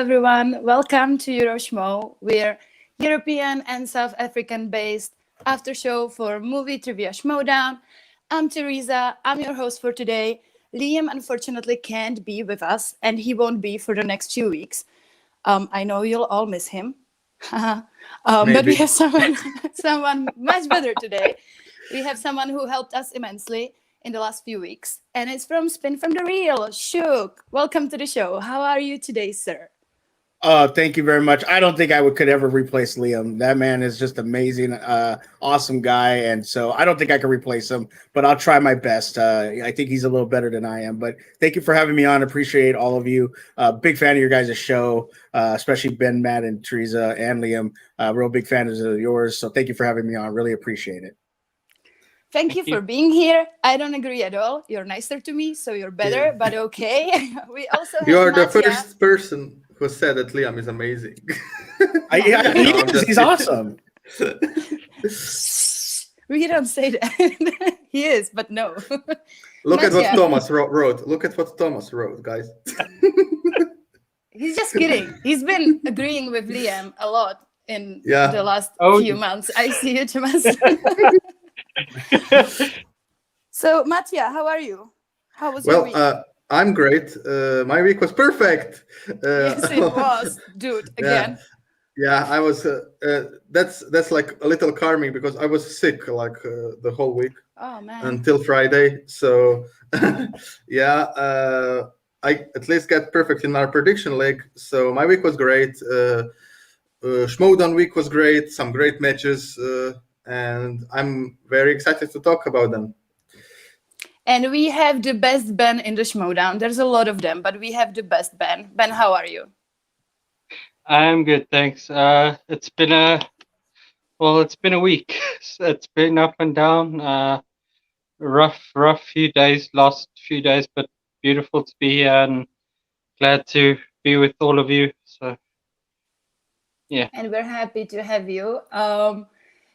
everyone. Welcome to Schmoe. We're European and South African based after show for movie trivia Schmoedown. I'm Teresa. I'm your host for today. Liam unfortunately can't be with us, and he won't be for the next 2 weeks. I know you'll all miss him. But we have someone much better today. We have someone who helped us immensely in the last few weeks, and it's from Spin from the Reel, Suge. Welcome to the show. How are you today, sir? Thank you very much. I don't think I could ever replace Liam. That man is just amazing, awesome guy, and so I don't think I can replace him. But I'll try my best. I think he's a little better than I am. But thank you for having me on. Appreciate all of you. Big fan of your guys' show, especially Ben, Matt, and Teresa, and Liam. Real big fans of yours. So thank you for having me on. Really appreciate it. Thank you for being here. I don't agree at all. You're nicer to me, so you're better. But okay. We also have You are the Mattia. first person who said that Liam is amazing. He's awesome. We don't say that. He is, but no. Look at what Mattia. Thomas wrote. Look at what Thomas wrote, guys. He's just kidding. He's been agreeing with Liam a lot in the last few months. I see you, Thomas. So, Mattia, how are you? How was your week? I'm great. My week was perfect. Yes, it was, dude. Again. Yeah, I was. That's like a little calming because I was sick like the whole week. Oh man. Until Friday. So yeah, I at least got perfect in our prediction league. So my week was great. Schmoedown week was great. Some great matches. And I'm very excited to talk about them. And we have the best Ben in the Schmoedown. There's a lot of them, but we have the best Ben. Ben, how are you? I'm good, thanks. It's been a week. It's been up and down. Rough few days, last few days, but beautiful to be here and glad to be with all of you. So yeah. And we're happy to have you.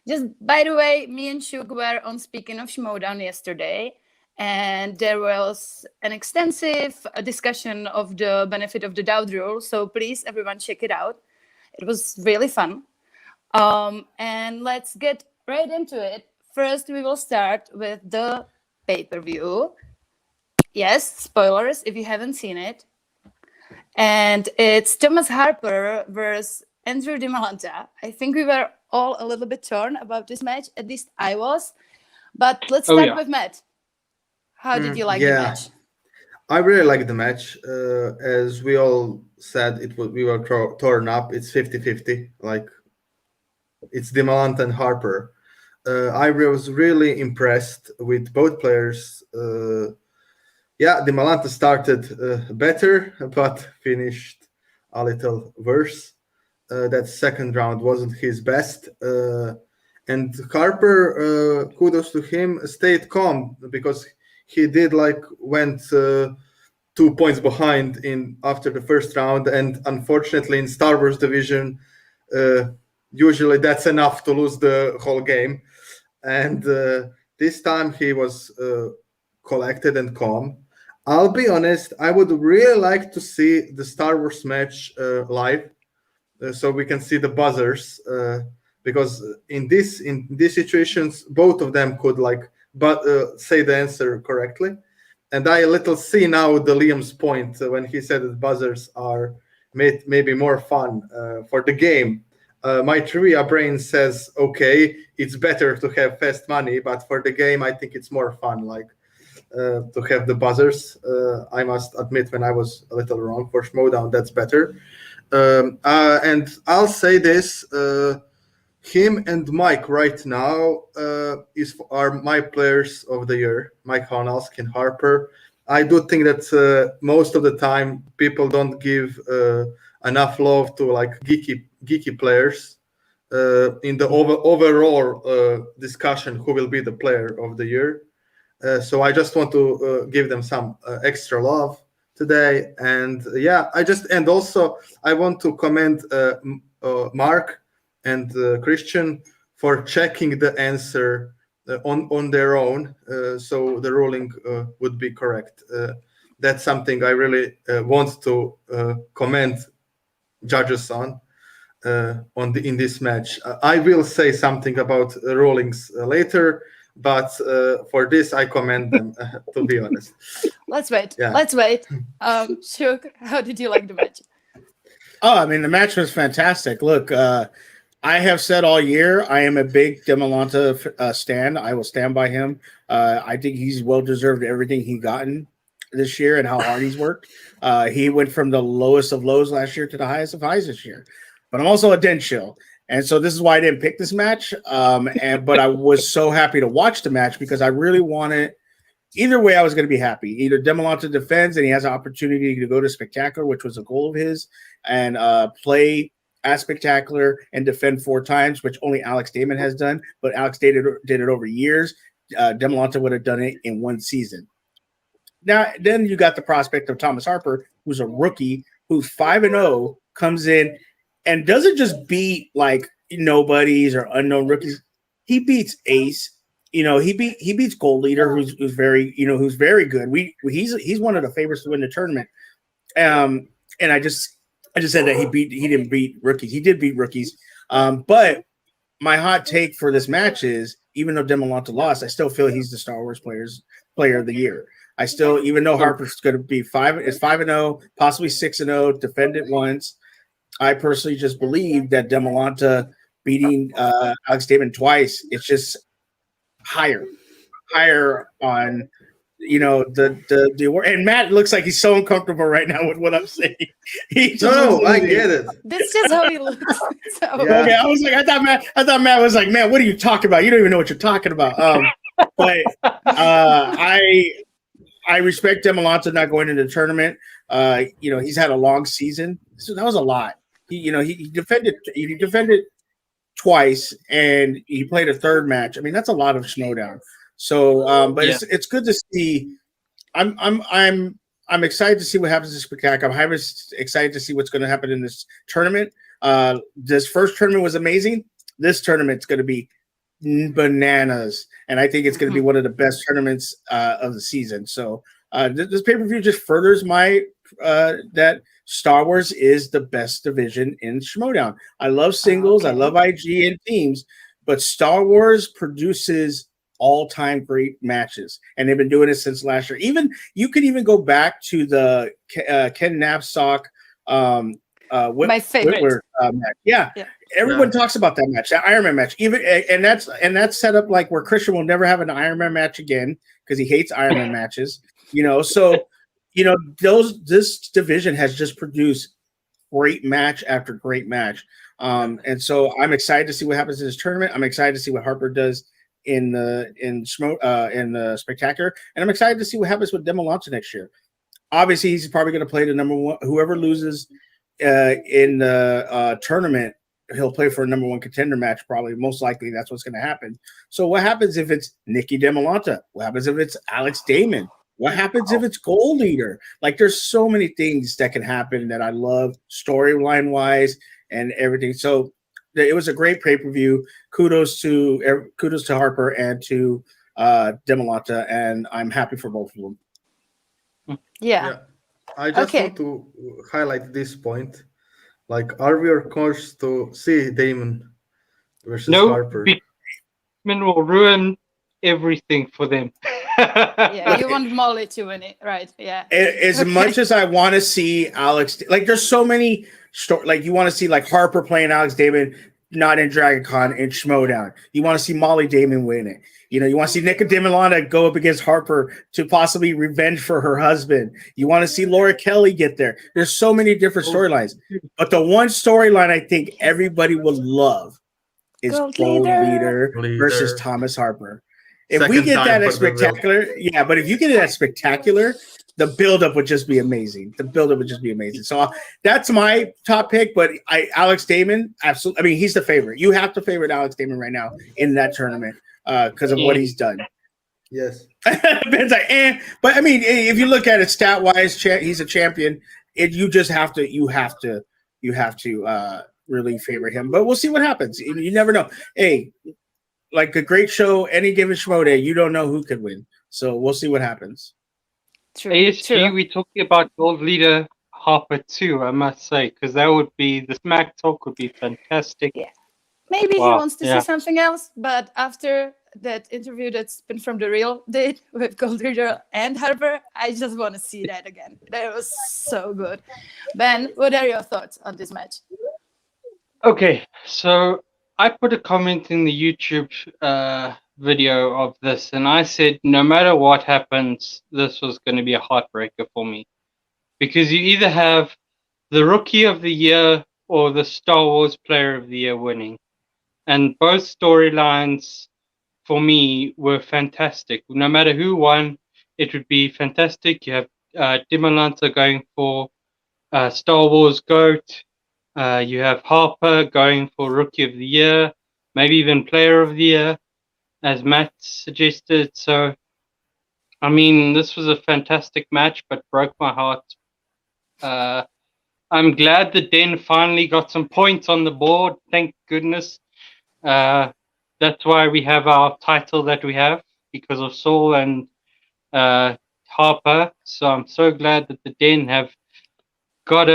Just by the way, me and Suge were on Speaking of Schmoedown yesterday, and there was an extensive discussion of the benefit of the doubt rule. So please, everyone, check it out. It was really fun. And let's get right into it. First, we will start with the pay-per-view. Yes, spoilers if you haven't seen it. And it's Thomas Harper versus Andrew DiMalanta. I think we were all a little bit torn about this match. At least I was. But let's start with Matt. How did you like the match? I really liked the match. As we all said, we were torn up. It's 50-50. Like, it's DiMalanta and Harper. I was really impressed with both players. DiMalanta started better, but finished a little worse. That second round wasn't his best. And Harper, kudos to him, stayed calm because he did went 2 points behind after the first round. And unfortunately, in Star Wars division, usually that's enough to lose the whole game. And this time he was collected and calm. I'll be honest, I would really like to see the Star Wars match live. So we can see the buzzers, because in these situations, both of them could say the answer correctly. And I little see now the Liam's point when he said that buzzers are maybe more fun for the game. My trivia brain says, okay, it's better to have fast money, but for the game, I think it's more fun, to have the buzzers. I must admit, when I was a little wrong for Schmoedown, that's better. And I'll say this, him and Mike right now are my players of the year, Mike Honalsk and Harper. I do think that most of the time people don't give enough love to geeky players in the overall discussion who will be the player of the year. So I just want to give them some extra love today. And also I want to commend Mark and Christian for checking the answer on their own, so the ruling would be correct. That's something I really want to commend judges on in this match. I will say something about Rawlings later, but for this I commend them. To be honest, Let's wait. Yeah. Let's wait. Shug, how did you like the match? Oh, I mean, the match was fantastic. Look, I have said all year I am a big Demolanta stan. I will stand by him. I think he's well deserved everything he gotten this year and how hard he's worked. He went from the lowest of lows last year to the highest of highs this year. But I'm also a den chill. And so this is why I didn't pick this match. But I was so happy to watch the match because I really wanted either way I was going to be happy. Either Demolanta defends and he has an opportunity to go to Spectacular, which was a goal of his, and play at Spectacular and defend 4 times, which only Alex Damon has done. But Alex did it over years. Demolanta would have done it in 1 season. Now, then you got the prospect of Thomas Harper, who's a rookie, who's 5-0, comes in and doesn't just beat like nobodies or unknown rookies. He beats Ace. He beats Gold Leader, who's very good. He's one of the favorites to win the tournament. And I just said that he didn't beat rookies. He did beat rookies. But my hot take for this match is, even though Demolanta lost, I still feel he's the Star Wars player of the year. I still, even though Harper's going to be 5-0, possibly 6-0, defend it once. I personally just believe that Demolanta beating Alex Damon twice, it's just higher on the award. And Matt looks like he's so uncomfortable right now with what I'm saying. I get it. That's just how he looks. So. Yeah. Okay, I was like, I thought Matt was like, man, what are you talking about? You don't even know what you're talking about. But I respect Demolanta not going into the tournament. He's had a long season, so that was a lot. He defended twice, and he played a 3rd match. I mean, that's a lot of Schmoedown. So, but yeah. It's good to see. I'm excited to see what happens in Spectacular. I'm excited to see what's going to happen in this tournament. This first tournament was amazing. This tournament's going to be bananas, and I think it's going to be one of the best tournaments of the season. So, this pay-per-view just furthers my that Star Wars is the best division in Schmoedown. I love singles, I love IG and teams, but Star Wars produces all-time great matches, and they've been doing it since last year. Even you could even go back to the Ken Knapsack, my favorite match. Yeah. Everyone talks about that match, that Iron Man match. Even and that's set up like where Christian will never have an Iron Man match again because he hates Iron Man matches. So. This division has just produced great match after great match. And so I'm excited to see what happens in this tournament. I'm excited to see what Harper does in the Spectacular. And I'm excited to see what happens with Demolanta next year. Obviously, he's probably going to play the number 1. Whoever loses in the tournament, he'll play for a number 1 contender match, probably. Most likely that's what's going to happen. So what happens if it's Nikki Demolanta? What happens if it's Alex Damon? What happens if it's Gold Leader? Like, there's so many things that can happen that I love storyline wise and everything. So it was a great pay-per-view. Kudos to Harper and to Demolanta, and I'm happy for both of them. Yeah. I just want to highlight this point. Like, are we on course to see Damon versus Harper? Damon will ruin everything for them. Yeah, you want Molly to win it, right? Yeah. As much as I want to see Alex, like, there's so many like, you want to see like Harper playing Alex Damon, not in Dragon Con, in Schmoedown. You want to see Molly Damon win it. You want to see Nikki Demolanta go up against Harper to possibly revenge for her husband. You want to see Laura Kelly get there. There's so many different storylines, but the one storyline I think everybody will love is Gold Leader versus Thomas Harper. If we get that at Spectacular, but if you get it at Spectacular, the buildup would just be amazing. So that's my top pick. But Alex Damon, absolutely. I mean, he's the favorite. You have to favorite Alex Damon right now in that tournament because of what he's done. Yes. Ben's like, but I mean, if you look at it stat wise, he's a champion. You have to really favor him. But we'll see what happens. You never know. Hey. Like a great show, any given Schmoe day, you don't know who could win. So we'll see what happens. True. ASG, we're talking about Gold Leader Harper too, I must say, because that would be the smack talk would be fantastic. Yeah. Maybe he Wow, wants to yeah. see something else, but after that interview that's been from the real did with Golder and Harper, I just want to see that again. That was so good. Ben, what are your thoughts on this match? Okay, so I put a comment in the YouTube video of this, and I said no matter what happens, this was going to be a heartbreaker for me, because you either have the Rookie of the Year or the Star Wars Player of the Year winning, and both storylines for me were fantastic. No matter who won, it would be fantastic. You have Dimalanta going for Star Wars GOAT. You have Harper going for Rookie of the Year, maybe even Player of the Year, as Matt suggested. So, I mean, this was a fantastic match, but broke my heart. I'm glad the Den finally got some points on the board. Thank goodness. That's why we have our title that we have, because of Saul and Harper. So I'm so glad that the Den have got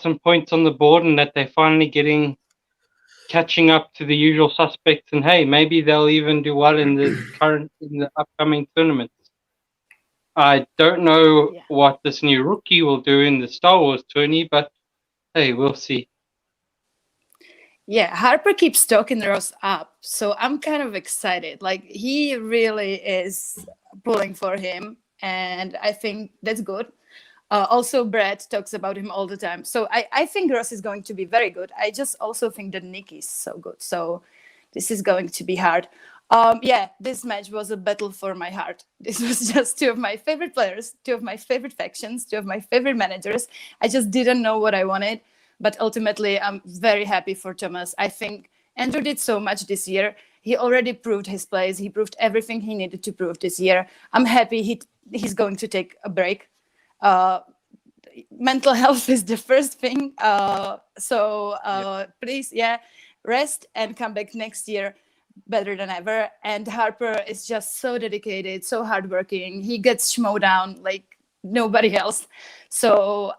some points on the board, and that they're finally catching up to the usual suspects. And hey, maybe they'll even do well in the upcoming tournaments. I don't know what this new rookie will do in the Star Wars tourney, but hey, we'll see. Yeah, Harper keeps talking Ross up, so I'm kind of excited. Like, he really is pulling for him, and I think that's good. Also, Brett talks about him all the time. So I think Ross is going to be very good. I just also think that Nick is so good. So this is going to be hard. Yeah, this match was a battle for my heart. This was just two of my favorite players, two of my favorite factions, two of my favorite managers. I just didn't know what I wanted. But ultimately, I'm very happy for Thomas. I think Andrew did so much this year. He already proved his place. He proved everything he needed to prove this year. I'm happy he's going to take a break. Mental health is the first thing. Please, rest and come back next year better than ever. And Harper is just so dedicated, so hardworking. He gets Schmoedown like nobody else. So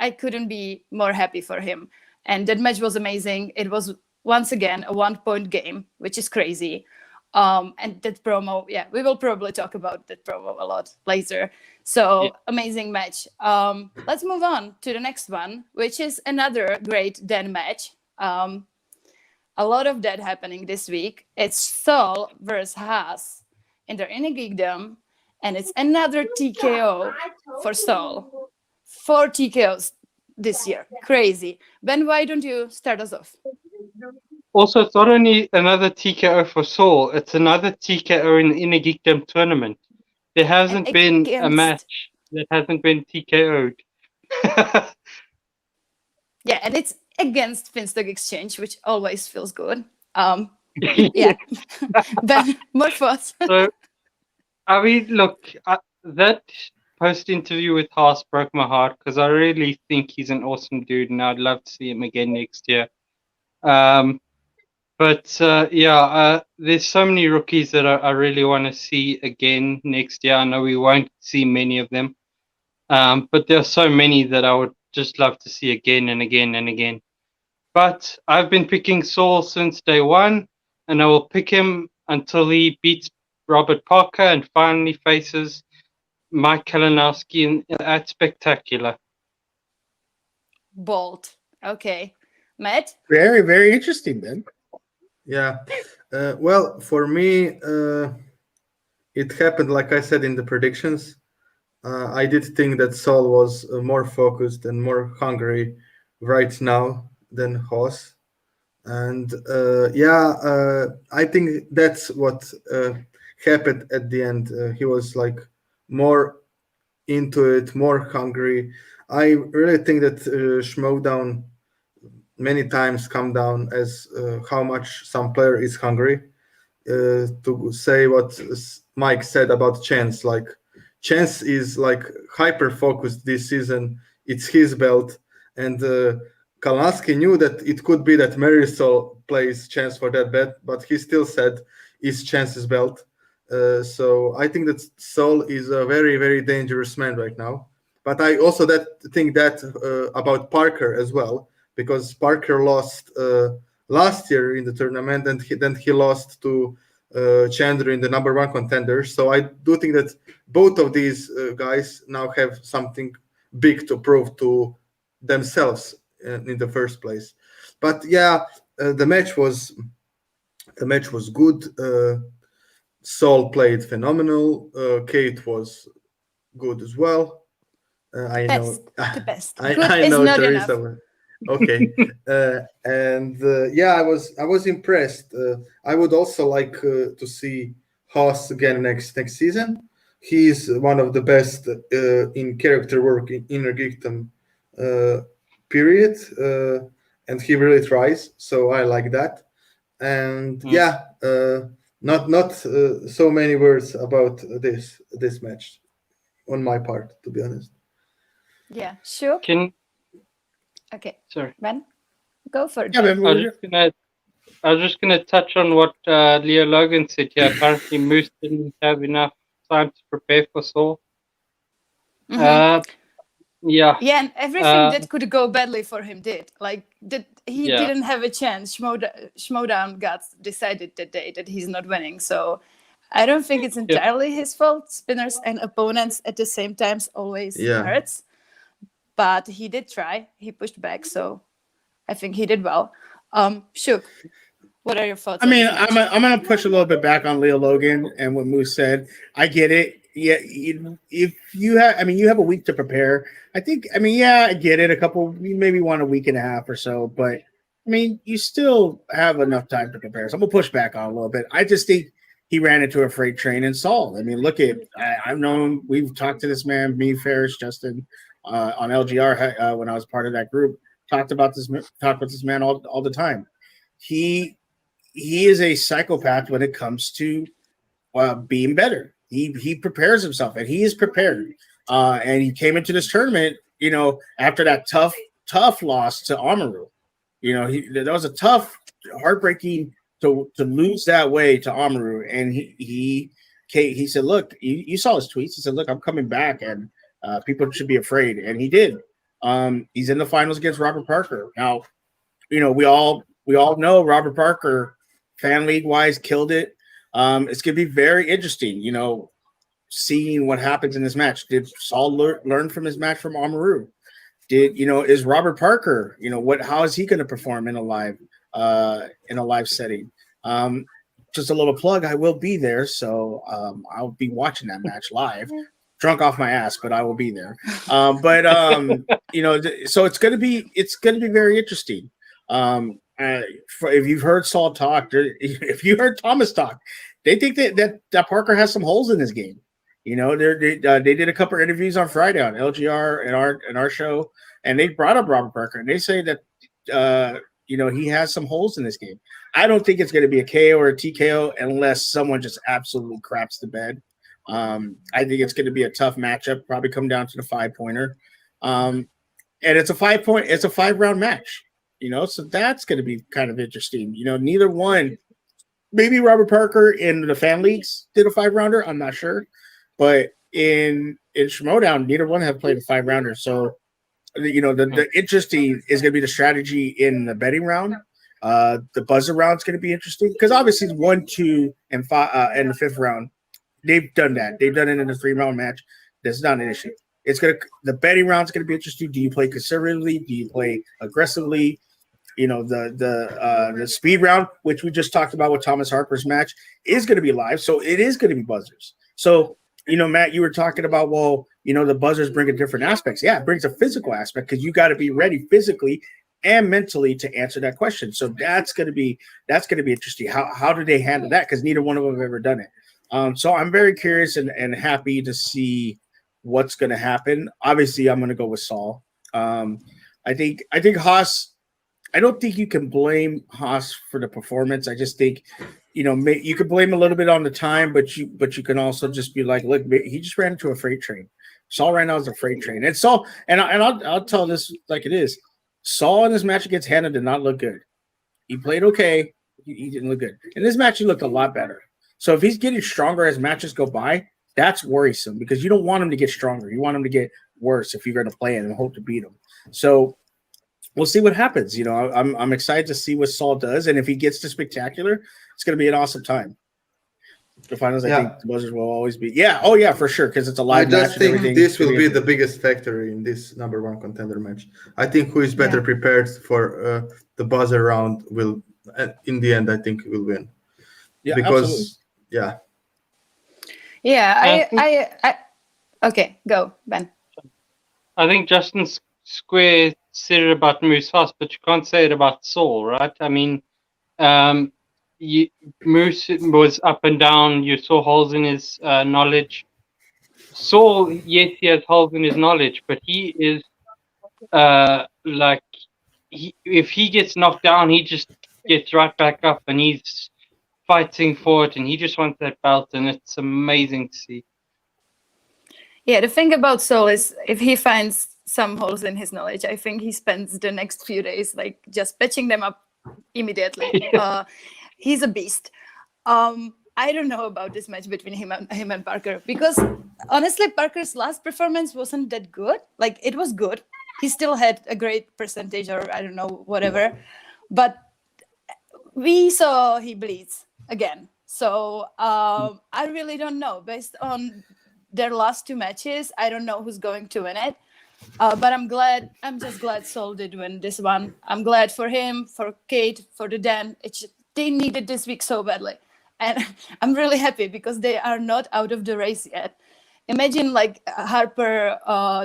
I couldn't be more happy for him. And that match was amazing. It was once again a 1-point game, which is crazy. And that promo, we will probably talk about that promo a lot later. So amazing match. Let's move on to the next one, which is another great Den match. A lot of that happening this week. It's Saul versus Haas in their Inner Geekdom, and it's another TKO for Saul. 4 TKOs this year. Crazy. Ben, why don't you start us off? Also, it's not only another TKO for Saul, it's another TKO in the Inner Geekdom tournament. There hasn't been a match that hasn't been TKO'd. Yeah, and it's against Finstock Exchange, which always feels good. Ben, more thoughts? So, I mean, look, that post-interview with Haas broke my heart, because I really think he's an awesome dude, and I'd love to see him again next year. There's so many rookies that I really want to see again next year. I know we won't see many of them, but there are so many that I would just love to see again and again and again. But I've been picking Saul since day one, and I will pick him until he beats Robert Parker and finally faces Mike Kalinowski at Spectacular. Bold. Okay. Matt? Very, very interesting, Ben. Yeah. Well, for me, it happened like I said in the predictions. I did think that Saul was more focused and more hungry right now than Haas. And I think that's what happened at the end. He was like more into it, more hungry. I really think that Schmoedown many times come down as how much some player is hungry. To say what Mike said about Chance, like Chance is like hyper focused this season. It's his belt, and Kalinowski knew that it could be that Marisol plays Chance for that bet, but he still said it's Chance's belt. So I think that Saul is a very, very dangerous man right now. But I also think that about Parker as well, because Parker lost last year in the tournament, and then he lost to Chandler in the number one contender. So I do think that both of these guys now have something big to prove to themselves in the first place. But yeah, the match was good. Saul played phenomenal. Kate was good as well. I know. Best, the best. I Good know is not Teresa. enough. Okay, and yeah, I was impressed. I would also like to see Haas again next season. He's one of the best in character work in Inner Geekdom, period, and he really tries. So I like that. And yeah, not so many words about this match on my part, to be honest. Yeah, sure. Okay, Sorry. Ben, go for it. Yeah, Ben. man, I was just gonna touch on what Leo Logan said here. Apparently, Moose didn't have enough time to prepare for Saul. Mhm. Yeah. Yeah, and everything that could go badly for him did. Like he Yeah. didn't have a chance. Schmoedown got decided that day that he's not winning. So I don't think it's entirely his fault. Spinners and opponents at the same time always hurts. But he did try. He pushed back. So I think he did well. Shug, what are your thoughts? I mean, I'm gonna push a little bit back on Leo Logan and what Moose said. I get it. Yeah, if you have, I mean, you have a week to prepare. I think, I mean, yeah, I get it. You maybe want a week and a half or so, but I mean, you still have enough time to prepare. So I'm gonna push back on a little bit. I just think he ran into a freight train and Saul. I mean, look at, I've known, we've talked to this man, me, Ferris, Justin, on LGR when I was part of that group. Talked with this man all the time. He is a psychopath when it comes to being better. He prepares himself, and he is prepared. And he came into this tournament, you know, after that tough loss to Amaru. You know, that was a tough, heartbreaking to lose that way to Amaru. And he said, "Look, you saw his tweets. He said, look, I'm coming back, and people should be afraid." And he did. He's in the finals against Robert Parker. Now, you know, we all know Robert Parker, fan league wise, killed it. It's going to be very interesting, you know, seeing what happens in this match. Did Saul learn from his match from Amaru? Is Robert Parker, you know, how is he going to perform in a live setting? Just a little plug, I will be there, so I'll be watching that match live. Drunk off my ass, but I will be there. You know, so it's going to be very interesting. If you've heard Saul talk, if you heard Thomas talk, they think that Parker has some holes in his game. You know, they did a couple of interviews on Friday on LGR and our show, and they brought up Robert Parker, and they say that you know, he has some holes in this game. I don't think it's going to be a KO or a TKO unless someone just absolutely craps the bed. I think it's going to be a tough matchup. Probably come down to the 5-pointer, and it's a 5-round match. You know, so that's going to be kind of interesting. You know, neither one, maybe Robert Parker in the fan leagues did a 5-rounder. I'm not sure, but in Schmoedown, neither one have played a 5-rounder. So, you know, the interesting is going to be the strategy in the betting round. The buzzer round is going to be interesting because obviously 1, 2, and 5 and the 5th round, they've done that. They've done it in a 3-round match. That's not an issue. The betting round is going to be interesting. Do you play conservatively? Do you play aggressively? You know, the speed round, which we just talked about with Thomas Harper's match, is going to be live. So it is going to be buzzers. So, you know, Matt, you were talking about, well, you know, the buzzers bring a different aspects. Yeah, it brings a physical aspect because you got to be ready physically and mentally to answer that question. So that's going to be interesting. How do they handle that? Because neither one of them have ever done it. So I'm very curious and happy to see what's going to happen. Obviously, I'm going to go with Saul. I think Haas. I don't think you can blame Haas for the performance. I just think, you know, you could blame a little bit on the time, but you can also just be like, look, he just ran into a freight train. Saul right now is a freight train, and Saul, and I'll tell this like it is. Saul in this match against Hannah did not look good. He played okay. He didn't look good. In this match, he looked a lot better. So if he's getting stronger as matches go by, that's worrisome because you don't want him to get stronger. You want him to get worse if you're going to play him and hope to beat him. So we'll see what happens. You know, I'm excited to see what Saul does, and if he gets to spectacular, it's going to be an awesome time. The finals, I think the buzzers will always be. Yeah, oh yeah, for sure, because it's a live match. I just think this will be the biggest factor in this number one contender match. I think who is better prepared for the buzzer round will, in the end, I think will win. Yeah, because absolutely. I okay, go Ben. I think Justin Square said it about Moose House, but you can't say it about Saul, right? I mean, Moose was up and down. You saw holes in his knowledge. Saul, yes, he has holes in his knowledge, but he is if he gets knocked down, he just gets right back up and he's fighting for it, and he just wants that belt, and it's amazing to see. Yeah, the thing about Saul is if he finds some holes in his knowledge, I think he spends the next few days like just patching them up immediately. He's a beast. I don't know about this match between him and Parker, because honestly, Parker's last performance wasn't that good. Like, it was good. He still had a great percentage, or I don't know, whatever. But we saw he bleeds again. So I really don't know. Based on their last two matches, I don't know who's going to win it. But I'm just glad Saul did win this one. I'm glad for him, for Kate, for the Dan. They needed this week so badly. And I'm really happy because they are not out of the race yet. Imagine like Harper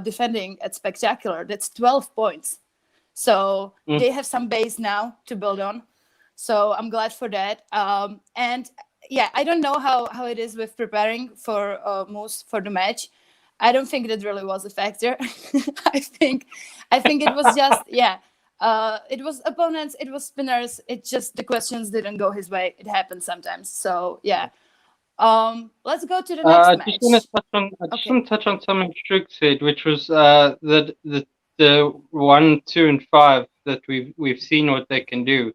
defending at Spectacular. That's 12 points. So they have some base now to build on. So I'm glad for that. And yeah, I don't know how it is with preparing for Moose for the match. I don't think that really was a factor. I think it was just, it was opponents, it was spinners. It just, the questions didn't go his way. It happens sometimes. So yeah. Let's go to the next match. I just want to touch on something Suge said, which was the 1, 2, and 5 that we've seen what they can do.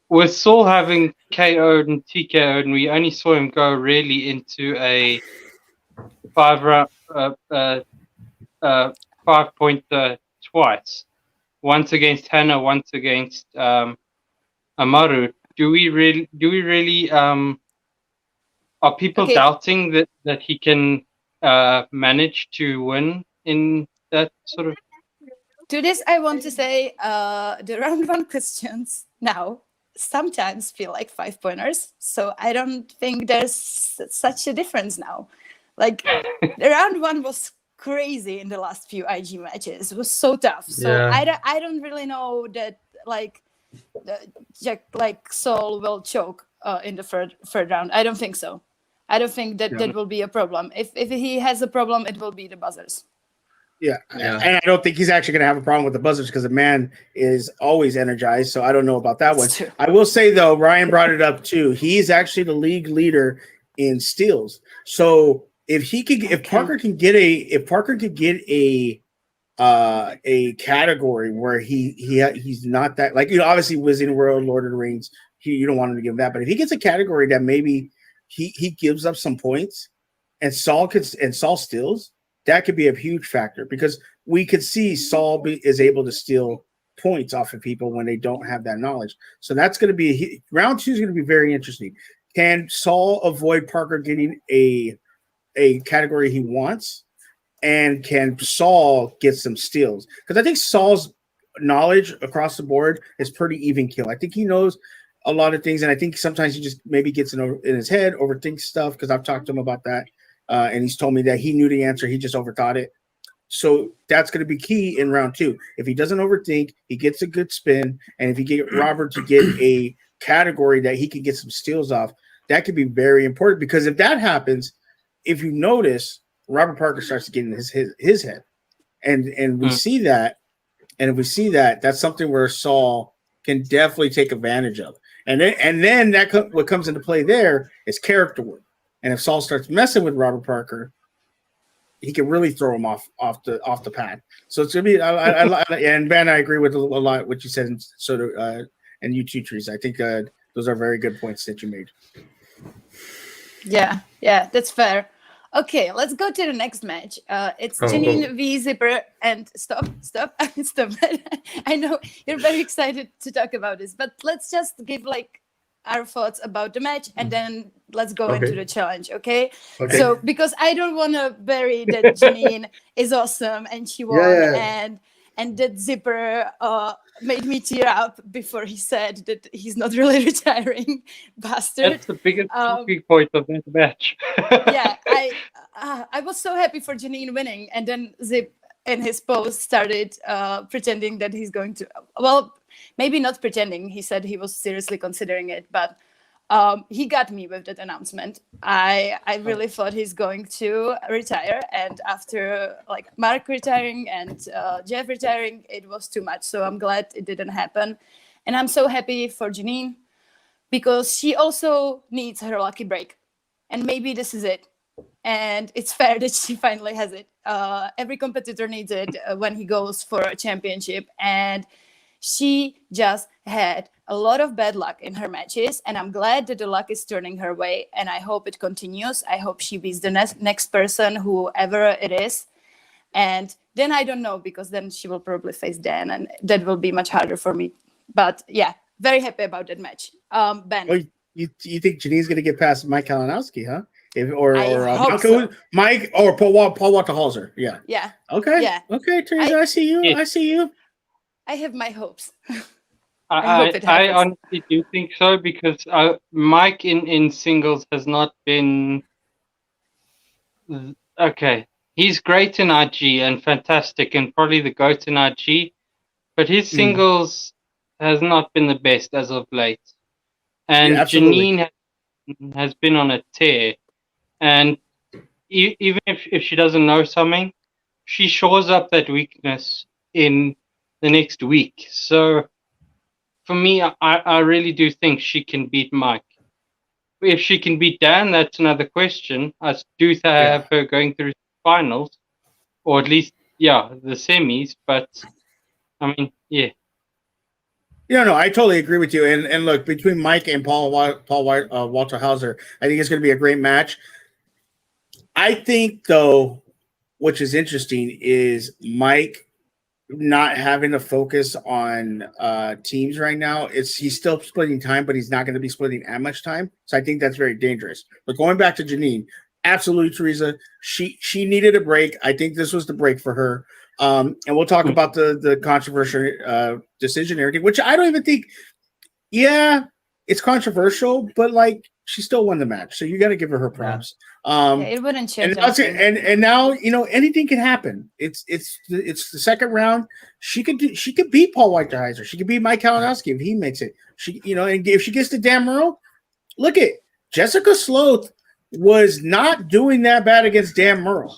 With Saul having KO'd and TKO'd, and we only saw him go really into a 5-pointer twice. Once against Hannah, once against Amaru. Do we really are people doubting that he can manage to win in that sort of? To this, I want to say the round one questions now sometimes feel like 5-pointers. So I don't think there's such a difference now. Like the round one was crazy in the last few IG matches. It was so tough. So I don't really know that like Saul will choke in the third round. I don't think so. I don't think that will be a problem. If he has a problem, it will be the buzzers. Yeah. And I don't think he's actually going to have a problem with the buzzers because the man is always energized. So I don't know about that one. I will say, though, Ryan brought it up, too. He's actually the league leader in steals. So if Parker could get a category where he's not that, like, obviously Wizarding World, Lord of the Rings, you don't want him to give that. But if he gets a category that maybe he gives up some points and Saul steals, that could be a huge factor because we could see Saul is able to steal points off of people when they don't have that knowledge. So that's going to be round 2 is going to be very interesting. Can Saul avoid Parker getting a category he wants? And can Saul get some steals? Because I think Saul's knowledge across the board is pretty even kill. I think he knows a lot of things, and I think sometimes he just maybe gets in his head, overthinks stuff, because I've talked to him about that. And he's told me that he knew the answer. He just overthought it. So that's going to be key in round 2. If he doesn't overthink, he gets a good spin. And if he get Robert to get a category that he can get some steals off, that could be very important. Because if that happens, if you notice, Robert Parker starts to get in his head. And we see that. And if we see that, that's something where Saul can definitely take advantage of. And then what comes into play there is character work. And if Saul starts messing with Robert Parker, he can really throw him off the path. So it's gonna be. And Ben, I agree with a lot what you said, and and you too, Trees. I think those are very good points that you made. Yeah, that's fair. Okay, let's go to the next match. It's Oh, Janine v Zipper. And stop. Stop. I know you're very excited to talk about this, but let's just give like our thoughts about the match, and then let's go into Okay. the challenge. Okay. Okay. So because I don't want to bury that Janine is awesome and she won, Yeah. and that Zipper made me tear up before he said that he's not really retiring, bastard. That's the biggest talking point of that match. Yeah, I was so happy for Janine winning, and then Zip in his post started pretending that he's going to. Well, maybe not pretending. He said he was seriously considering it, but he got me with that announcement. I really thought he's going to retire, and after like Mark retiring and Jeff retiring, it was too much. So I'm glad it didn't happen, and I'm so happy for Janine because she also needs her lucky break, and maybe this is it. And it's fair that she finally has it. Every competitor needs it when he goes for a championship, and she just had a lot of bad luck in her matches, and I'm glad that the luck is turning her way, and I hope it continues. I hope she beats the next person, whoever it is. And then I don't know, because then she will probably face Dan, and that will be much harder for me. But yeah, very happy about that match. Ben. Well, you think Janine's going to get past Mike Kalinowski, huh? Mike or Paul Walter Halser. Yeah. Yeah. Okay. Yeah. Okay, Teresa, I see you. I see you. I have my hopes. I honestly do think so, because Mike in singles has not been okay. He's great in IG and fantastic and probably the GOAT in IG, but his singles has not been the best as of late. And Janine has been on a tear. And even if she doesn't know something, she shores up that weakness in the next week. So for me, I really do think she can beat Mike. If she can beat Dan, that's another question. I do have her going through finals, or at least, the semis. But, I mean, yeah. No, I totally agree with you. And look, between Mike and Walter Hauser, I think it's going to be a great match. I think, though, which is interesting, is Mike not having to focus on teams right now. He's still splitting time, but he's not going to be splitting that much time. So I think that's very dangerous. But going back to Janine, absolutely, Teresa, she needed a break. I think this was the break for her. And we'll talk about the controversial decision and everything, which I don't even think. Yeah, it's controversial, but like she still won the match, so you got to give her props. It wouldn't change. And now anything can happen. It's the second round. She could beat Paul Whiteheiser. She could beat Mike Kalinowski if he makes it. And if she gets to Dan Murrow, look at Jessica Sloth was not doing that bad against Dan Murrow.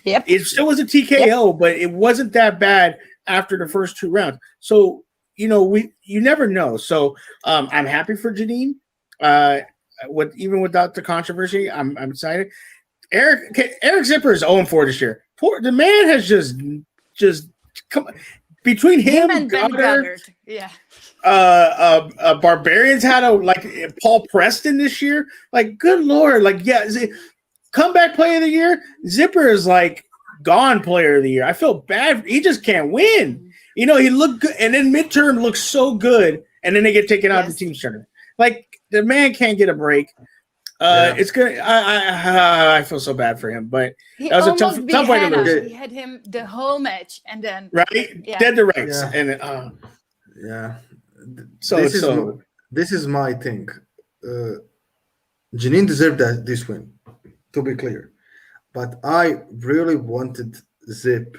Yep. It still was a TKO, but it wasn't that bad after the first two rounds. So you never know. So I'm happy for Janine. Even without the controversy, I'm excited. Eric Zipper is 0-4 this year. The man has just come between him and Ben Goddard. Yeah. Barbarians had Paul Preston this year. Like, good Lord. Comeback player of the year. Zipper is gone player of the year. I feel bad. He just can't win. He looked good, and then midterm looks so good, and then they get taken out of the team tournament. The man can't get a break. It's good. I feel so bad for him, but that was a tough way to lose. He had him the whole match, and then dead to rights, and So this is my thing. Janine deserved this win, to be clear, but I really wanted Zip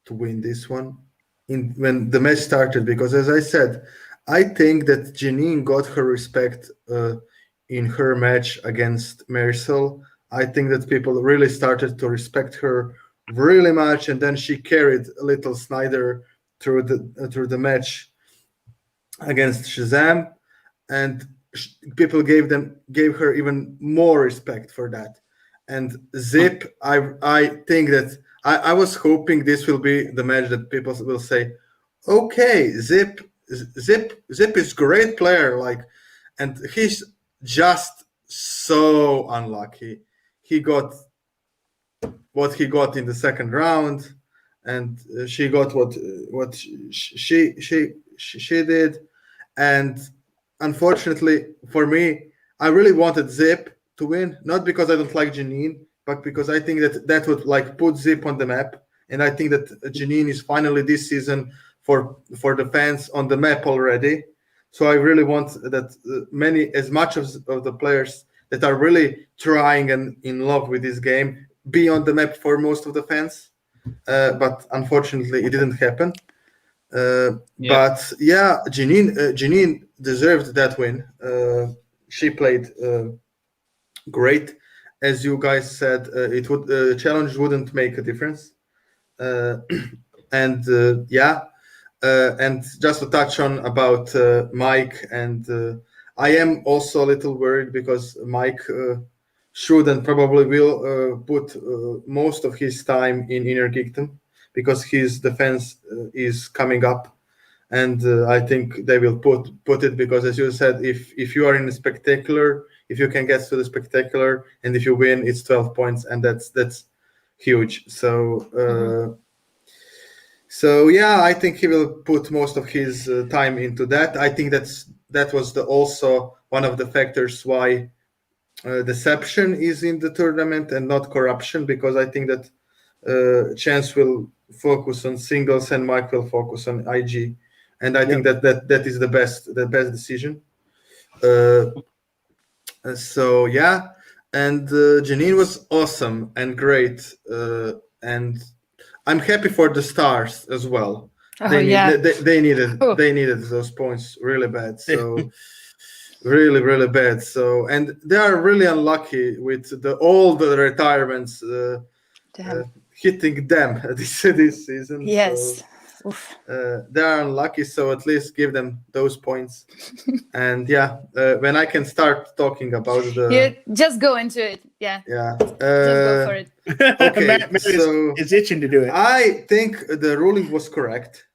to win this one when the match started, because as I said, I think that Janine got her respect in her match against Marisol. I think that people really started to respect her really much, and then she carried little Sneider through the match against Shazam, and people gave her even more respect for that. And Zip, I think that I was hoping this will be the match that people will say, okay, Zip is great player, and he's just so unlucky. He got what he got in the second round, and she got what she did, and unfortunately for me, I really wanted Zip to win, not because I don't like Janine, but because I think that would like put Zip on the map, and I think that Janine is finally this season for the fans on the map already. So I really want that as much of the players that are really trying and in love with this game be on the map for most of the fans. But unfortunately, it didn't happen. But yeah, Janine deserved that win. She played great, as you guys said. Challenge wouldn't make a difference, and and just to touch on about Mike, and I am also a little worried because Mike should and probably will put most of his time in Inner Geekdom because his defense is coming up, and I think they will put it because, as you said, if you are in the spectacular, if you can get to the spectacular, and if you win, it's 12 points, and that's huge. So. So yeah, I think he will put most of his time into that. I think that was also one of the factors why deception is in the tournament and not corruption, because I think that Chance will focus on singles and Mike will focus on IG, and I think that is the best decision. So yeah, and Janine was awesome and great, and I'm happy for the stars as well. They needed those points really bad. So really bad. So, and they are really unlucky with all the retirements hitting them this season. Yes. So, they are unlucky. So at least give them those points. And yeah, when I can start talking about just go into it. Yeah. Just go for it. Okay, Matt so is itching to do it. I think the ruling was correct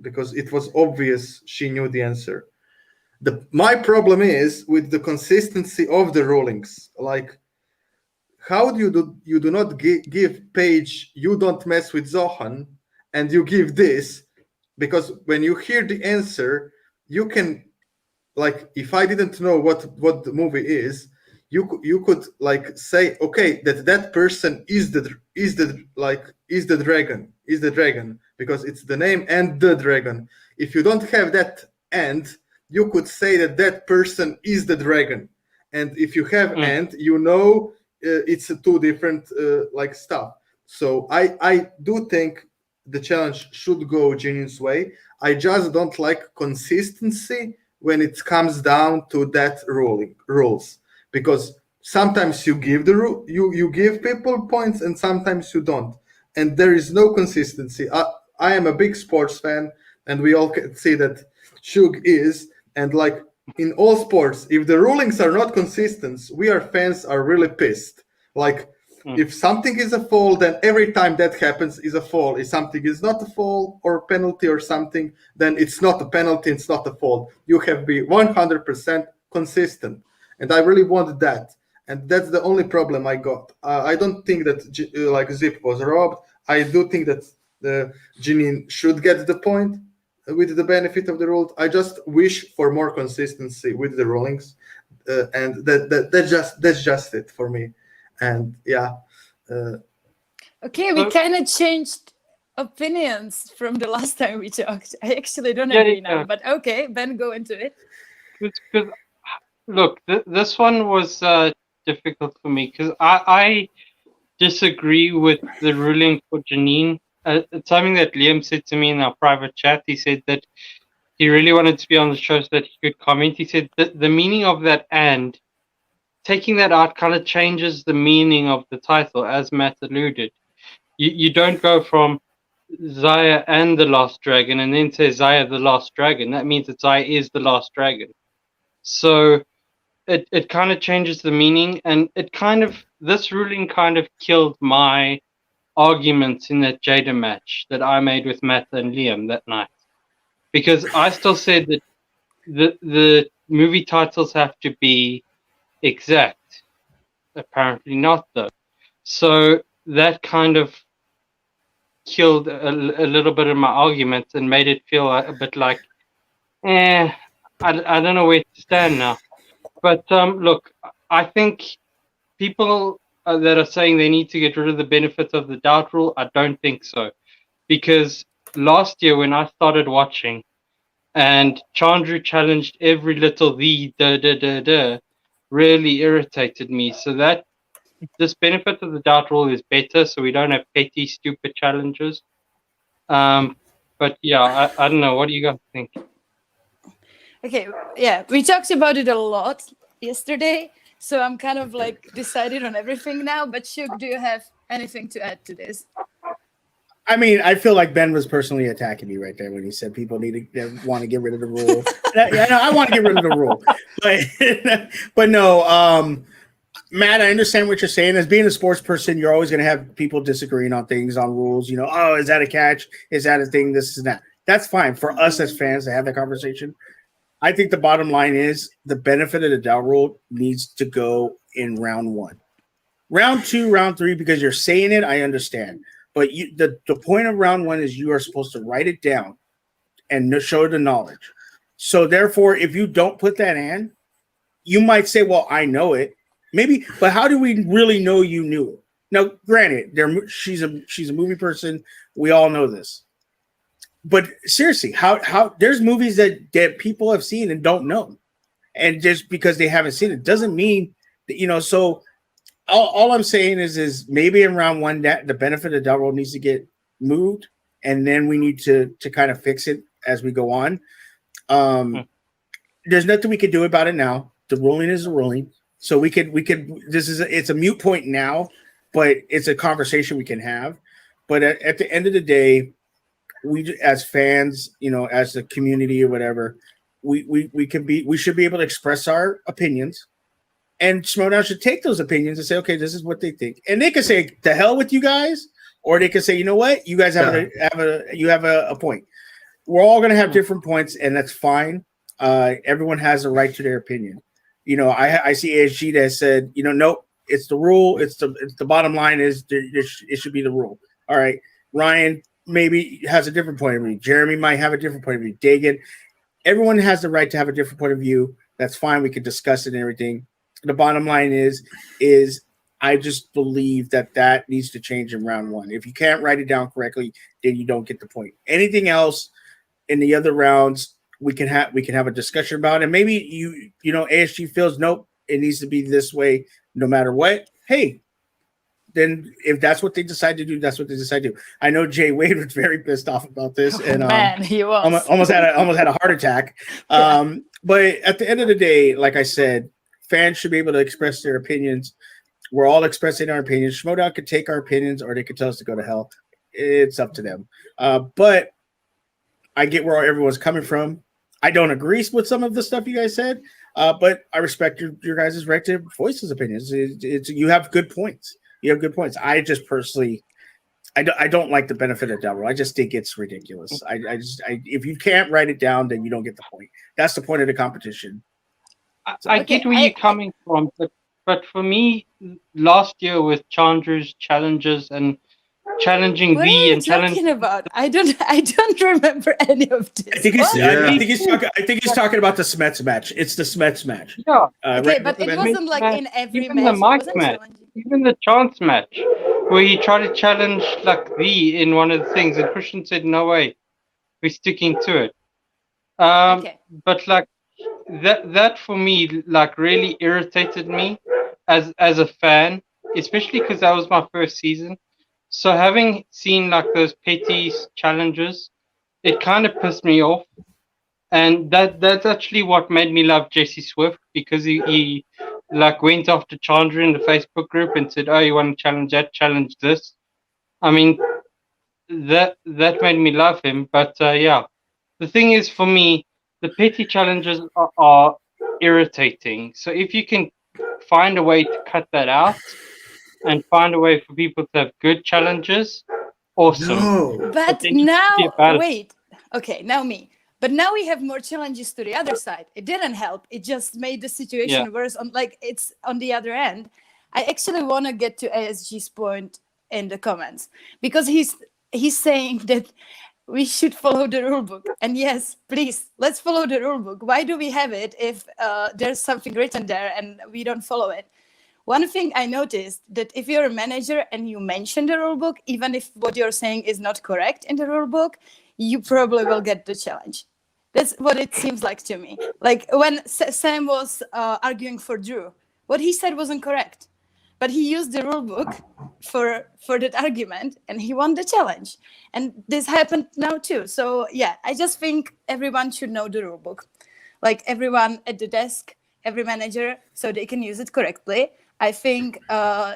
because it was obvious she knew the answer. My problem is with the consistency of the rulings. Like, how do you do not give Paige "you don't mess with Zohan" and you give this? Because when you hear the answer, you can, like, if I didn't know what the movie is, you could like say, okay, that person is the dragon because it's the name and the dragon. If you don't have that and, you could say that person is the dragon, and if you have and, it's two different like stuff. So I do think the challenge should go Jinian's way. I just don't like consistency when it comes down to that rules, because sometimes you give you give people points and sometimes you don't, and there is no consistency. I am a big sports fan, and we all can see that Suge is, and like in all sports, if the rulings are not consistent, fans are really pissed. Like, if something is a fall, then every time that happens is a fall. If something is not a fall or penalty or something, then it's not a penalty, it's not a fall. You have to be 100% consistent. And I really wanted that. And that's the only problem I got. I don't think that Zip was robbed. I do think that Janine should get the point with the benefit of the rule. I just wish for more consistency with the rulings. And that's just it for me. And yeah. Okay, we kind of changed opinions from the last time we talked. I actually don't agree now, but okay, Ben, go into it. Because look, this one was difficult for me because I disagree with the ruling for Janine. It's something that Liam said to me in our private chat. He said that he really wanted to be on the show so that he could comment. He said that the meaning of that and taking that out kind of changes the meaning of the title, as Matt alluded. You don't go from Zaya and the Last Dragon and then say Zaya the Last Dragon. That means that Zaya is the Last Dragon. So it kind of changes the meaning, and this ruling kind of killed my arguments in that Jada match that I made with Matt and Liam that night. Because I still said that the movie titles have to be exact. Apparently not, though. So that kind of killed a little bit of my argument and made it feel a bit like, I don't know where to stand now. But look, I think people that are saying they need to get rid of the benefit of the doubt rule, I don't think so. Because last year when I started watching and Chandru challenged every little really irritated me. So that this benefit of the doubt rule is better, so we don't have petty, stupid challenges. But yeah, I don't know. What do you guys think? Okay, yeah, we talked about it a lot yesterday, so I'm kind of like decided on everything now. But Suge, do you have anything to add to this? I mean, I feel like Ben was personally attacking me right there when he said people want to get rid of the rule. Yeah, no, I want to get rid of the rule, but no, Matt, I understand what you're saying. As being a sports person, you're always going to have people disagreeing on things, on rules. You know, oh, is that a catch? Is that a thing? This is that. That's fine for us as fans to have that conversation. I think the bottom line is the benefit of the doubt rule needs to go in round 1. Round 2, round 3, because you're saying it, I understand. But the point of round 1 is you are supposed to write it down and show the knowledge. So therefore, if you don't put that in, you might say, well, I know it. Maybe, but how do we really know you knew it? Now, granted, she's a movie person. We all know this. But seriously, how there's movies that people have seen and don't know. And just because they haven't seen it doesn't mean that, you know, so all I'm saying is maybe in round 1 that the benefit of the doubt rule needs to get moved, and then we need to kind of fix it as we go on. There's nothing we can do about it now. The ruling is a ruling. So we could it's a mute point now, but it's a conversation we can have. But at the end of the day, we as fans, you know, as the community or whatever, we should be able to express our opinions, and Schmoedown should take those opinions and say, okay, this is what they think, and they can say to hell with you guys, or they can say, you know what, you guys have a point. We're all going to have different points, and that's fine. Everyone has a right to their opinion. You know, I see ASG that said, you know, nope, it's the rule. It's the bottom line is it should be the rule. All right. Ryan maybe has a different point of view. Jeremy might have a different point of view. Dagan, everyone has the right to have a different point of view. That's fine. We can discuss it and everything. The bottom line is I just believe that needs to change in round 1. If you can't write it down correctly, then you don't get the point. Anything else in the other rounds, we can have a discussion about it. And maybe you know ASG feels nope, it needs to be this way no matter what. Hey, then if that's what they decide to do, that's what they decide to do. I know Jay Wade was very pissed off about this, and Man, he was almost had a heart attack. But at the end of the day, like I said, fans should be able to express their opinions. We're all expressing our opinions. Schmoedown could take our opinions, or they could tell us to go to hell. It's up to them. But I get where everyone's coming from. I don't agree with some of the stuff you guys said, but I respect your guys' right to voice his opinions. You have good points. You have good points. I just personally, I don't like the benefit of doubt rule. I just think it's ridiculous. If you can't write it down, then you don't get the point. That's the point of the competition. I get where you're coming from, but for me, last year with Chandru's challenges and challenging what V are you and challenging talking about? I don't remember any of this. I think he's talking about the Smets match. It's the Smets match. Yeah. Okay, but it wasn't like in every even match. the It mic wasn't match, challenging. even the chance match, where he tried to challenge like V in one of the things, and Christian said, "No way, we're sticking to it." Okay. But like that for me, like really irritated me as a fan, especially because that was my first season. So having seen like those petty challenges, it kind of pissed me off. And that's actually what made me love Jesse Swift, because he like went after Chandra in the Facebook group and said, "Oh, you want to challenge that? Challenge this." I mean, that made me love him. But yeah, the thing is, for me, the petty challenges are irritating. So if you can find a way to cut that out and find a way for people to have good challenges, awesome. No. But then you now, see about it. wait. Okay, now me. But now we have more challenges to the other side. It didn't help. It just made the situation worse. It's on the other end. I actually want to get to ASG's point in the comments, because he's saying that we should follow the rule book. And yes, please, let's follow the rule book. Why do we have it if there's something written there and we don't follow it? One thing I noticed, that if you're a manager and you mention the rule book, even if what you're saying is not correct in the rule book, you probably will get the challenge. That's what it seems like to me. Like when Sam was arguing for Drew, what he said wasn't correct, but he used the rule book for that argument and he won the challenge. And this happened now too. So yeah, I just think everyone should know the rule book. Like everyone at the desk, every manager, so they can use it correctly. I think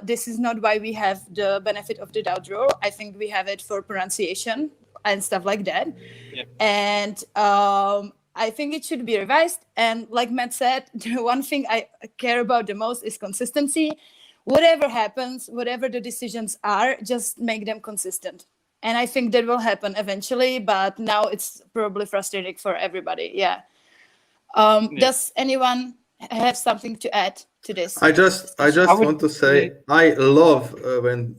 this is not why we have the benefit of the doubt rule. I think we have it for pronunciation and stuff like that. Yeah. And I think it should be revised. And like Matt said, the one thing I care about the most is consistency. Whatever happens, whatever the decisions are, just make them consistent. And I think that will happen eventually, but now it's probably frustrating for everybody. Yeah. Does anyone have something to add to this? I just want to say I love when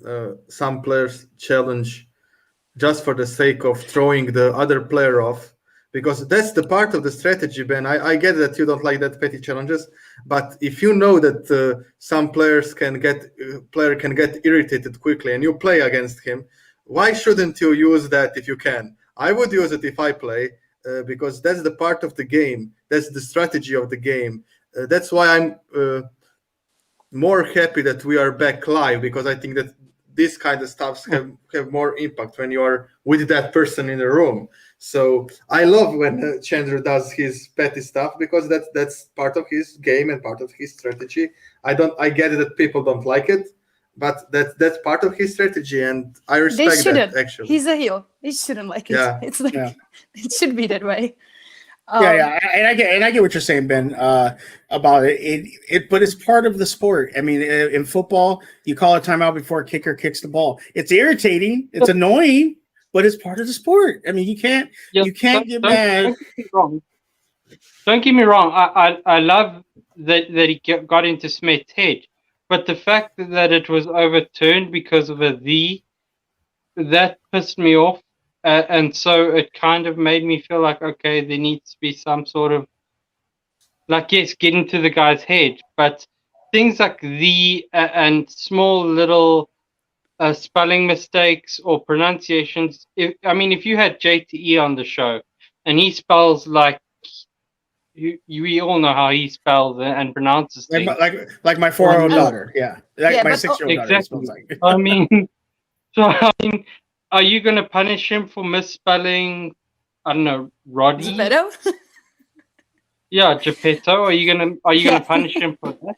some players challenge just for the sake of throwing the other player off, because that's the part of the strategy, Ben. I get that you don't like that petty challenges, but if you know that some players can get irritated quickly and you play against him, why shouldn't you use that if you can? I would use it if I play, because that's the part of the game. That's the strategy of the game. That's why I'm more happy that we are back live, because I think that this kind of stuff have more impact when you are with that person in the room. So I love when Chandler does his petty stuff, because that's part of his game and part of his strategy. I get it that people don't like it, but that's part of his strategy, and I respect that. Actually, he's a heel. He shouldn't like it. Yeah. It's like it should be that way. And I get what you're saying, Ben, about it. But it's part of the sport. I mean, in football, you call a timeout before a kicker kicks the ball. It's irritating. It's annoying, but it's part of the sport. I mean, you can't get mad. Don't get me wrong. I love that he got into Smith's head, but the fact that it was overturned because of that pissed me off. And so it kind of made me feel like, okay, there needs to be some sort of, like, yes, get into the guy's head. But things like and small little spelling mistakes or pronunciations. If you had JTE on the show and he spells like, we all know how he spells and pronounces things. Like my 4-year-old daughter. Yeah. My 6-year-old daughter. Exactly. Are you going to punish him for misspelling, I don't know, Roddy? Geppetto? Yeah, Geppetto. Are you going to punish him for that?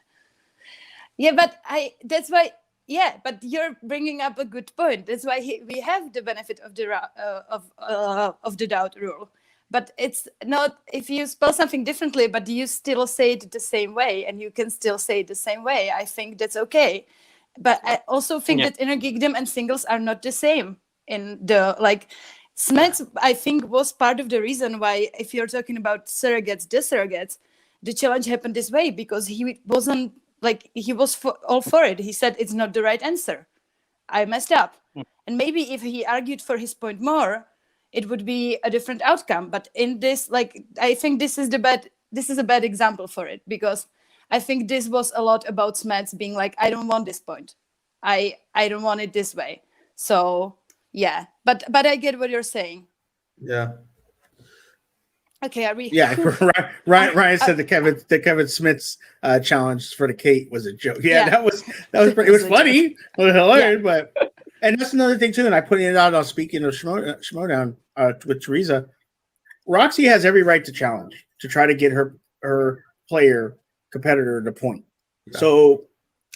Yeah, but that's why. Yeah, but you're bringing up a good point. That's why we have the benefit of the doubt rule. But it's not if you spell something differently, but you still say it the same way, and you can still say it the same way. I think that's okay. But I also think that inner geekdom and singles are not the same. In the Smets, I think, was part of the reason why, if you're talking about surrogates, the challenge happened this way, because he wasn't he was all for it. He said it's not the right answer. I messed up. And maybe if he argued for his point more, it would be a different outcome. But in this, I think this is a bad example for it, because I think this was a lot about Smets being like, I don't want this point. I don't want it this way. So yeah, but I get what you're saying. Yeah. Okay, are we? Yeah, Ryan said the Kevin Smith's challenge for the Kate was a joke. Yeah. that was pretty, it was funny, it was hilarious, but and that's another thing too. And I put it out on speaking of Schmoedown with Teresa. Roxy has every right to challenge, to try to get her competitor to point. Yeah. So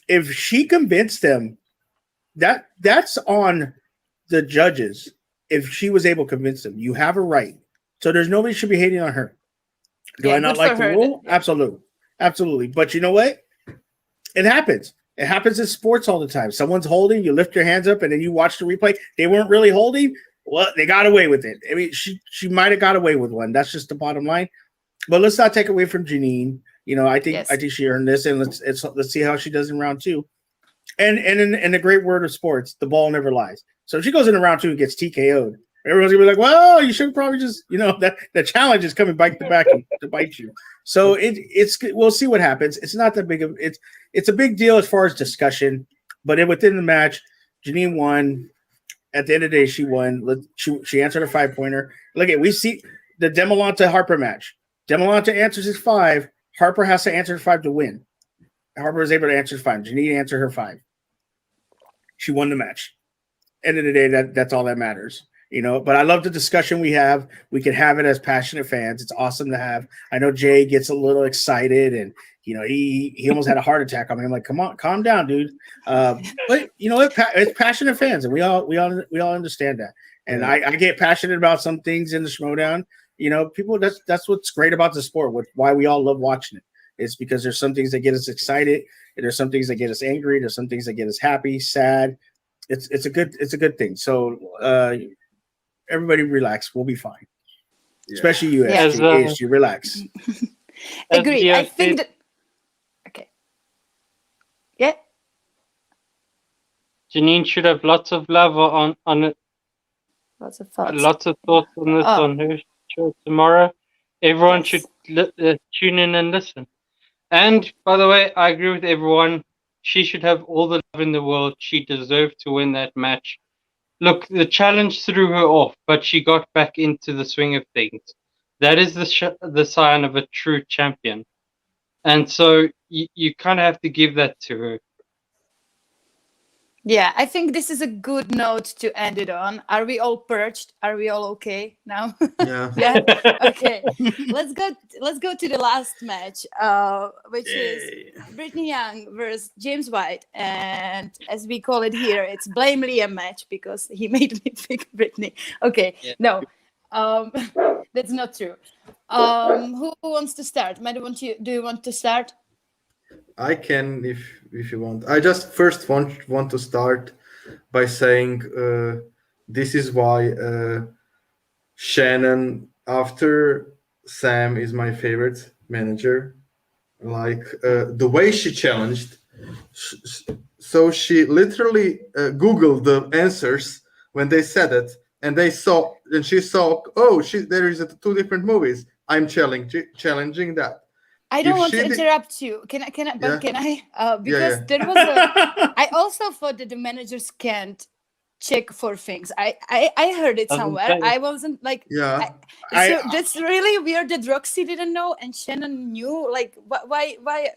if she convinced them, that's on the judges. If she was able to convince them, you have a right. So there's nobody should be hating on her. Do I not like the rule? Absolutely. But you know what? It happens. It happens in sports all the time. Someone's holding, you lift your hands up, and then you watch the replay. They weren't really holding. Well, they got away with it. I mean, she might have got away with one. That's just the bottom line. But let's not take away from Janine. I think she earned this, and let's see how she does in round 2. And in the great word of sports, the ball never lies. So if she goes in round 2 and gets TKO'd, everyone's gonna be like, "Well, you should probably just, that the challenge is coming back to bite you." So it's we'll see what happens. It's not that big of it's a big deal as far as discussion, but within the match, Janine won. At the end of the day, she won. She answered a 5-pointer. Look at we see the Demolanta Harper match. Demolanta answers his 5. Harper has to answer 5 to win. Harper was able to answer 5. Janine answered her 5. She won the match. End of the day, that's all that matters. But I love the discussion we have. We can have it as passionate fans. It's awesome to have. I know Jay gets a little excited, and he almost had a heart attack on me. I'm like, come on, calm down, dude. But it's passionate fans, and we all understand that. And I get passionate about some things in the Schmoedown. People. That's what's great about the sport. Why we all love watching it. It's because there's some things that get us excited, and there's some things that get us angry. There's some things that get us happy, sad. It's a good thing. So everybody relax. We'll be fine. Yeah. Especially you, SG. You relax. Agree. I think that. Okay. Yeah. Janine should have lots of love on it. Lots of thoughts. Lots of thoughts on this on her show tomorrow. Everyone should tune in and listen. And by the way, I agree with everyone. She should have all the love in the world. She deserved to win that match. Look, the challenge threw her off, but she got back into the swing of things. That is the sign of a true champion. And so you kind of have to give that to her. Yeah, I think this is a good note to end it on. Are we all perched? Are we all okay now? Yeah. Yeah. Okay. Let's go to the last match, which is Brittany Young versus James White, and as we call it here, it's Blame Liam match because he made me pick Brittany. Okay. Yeah. No, that's not true. Who wants to start? Matt, do you want to start? I can if you want. I just first want to start by saying this is why Shannon after Sam is my favorite manager. Like the way she challenged, so she literally Googled the answers when they said it, and she saw there is 2 different movies. I'm challenging that. I don't want to interrupt you. Can I? Because there was I also thought that the managers can't check for things. I heard it somewhere. I wasn't like. Yeah. So that's really weird that Roxy didn't know and Shannon knew. Like, why?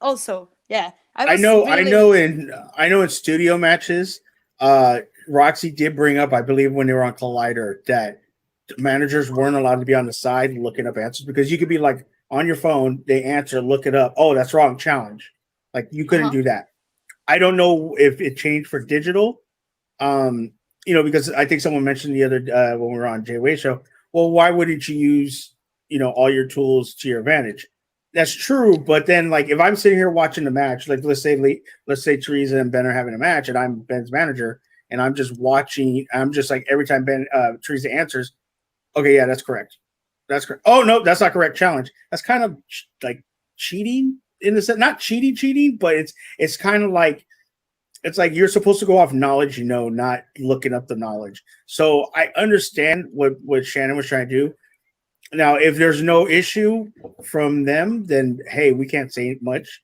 Also, yeah. I know in studio matches, Roxy did bring up, I believe, when they were on Collider, that managers weren't allowed to be on the side looking up answers because you could be like. On your phone, they answer, look it up. Oh, that's wrong. Challenge. Like you couldn't do that. I don't know if it changed for digital. Because I think someone mentioned the other when we were on Jay Way show. Well, why wouldn't you use all your tools to your advantage? That's true, but then like if I'm sitting here watching the match, like let's say Teresa and Ben are having a match, and I'm Ben's manager, and I'm just watching. I'm just like every time Teresa answers, okay, yeah, that's correct. That's correct. Oh no, that's not correct. Challenge. That's kind of like cheating in the sense, not cheating, but it's kind of like it's like you're supposed to go off knowledge, not looking up the knowledge. So I understand what Shannon was trying to do. Now, if there's no issue from them, then hey, we can't say much.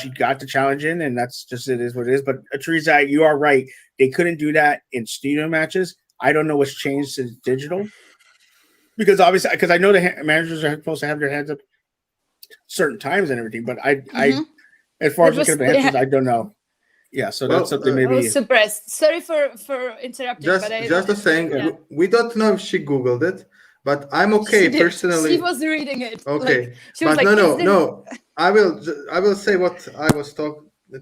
She got the challenge in, and that's just it is what it is. But Teresa, you are right. They couldn't do that in studio matches. I don't know what's changed since digital. Because obviously, because I know the managers are supposed to have their hands up certain times and everything, but I as far as looking at the answers, I don't know. Yeah, so that's something maybe. I was suppressed. Sorry for interrupting. Just saying, we don't know if she Googled it, but I'm okay personally. She was reading it. Okay, but no. I will say what I was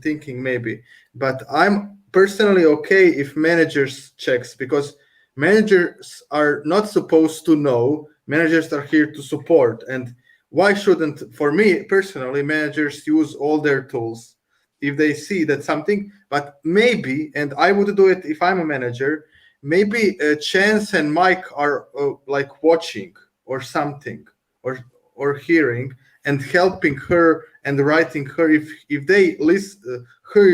thinking maybe, but I'm personally okay if managers checks because. Managers are not supposed to know. Managers are here to support. And why shouldn't, for me personally, managers use all their tools if they see that something, but maybe, and I would do it if I'm a manager, maybe Chance and Mike are like watching or something or hearing, and helping her and writing her. If they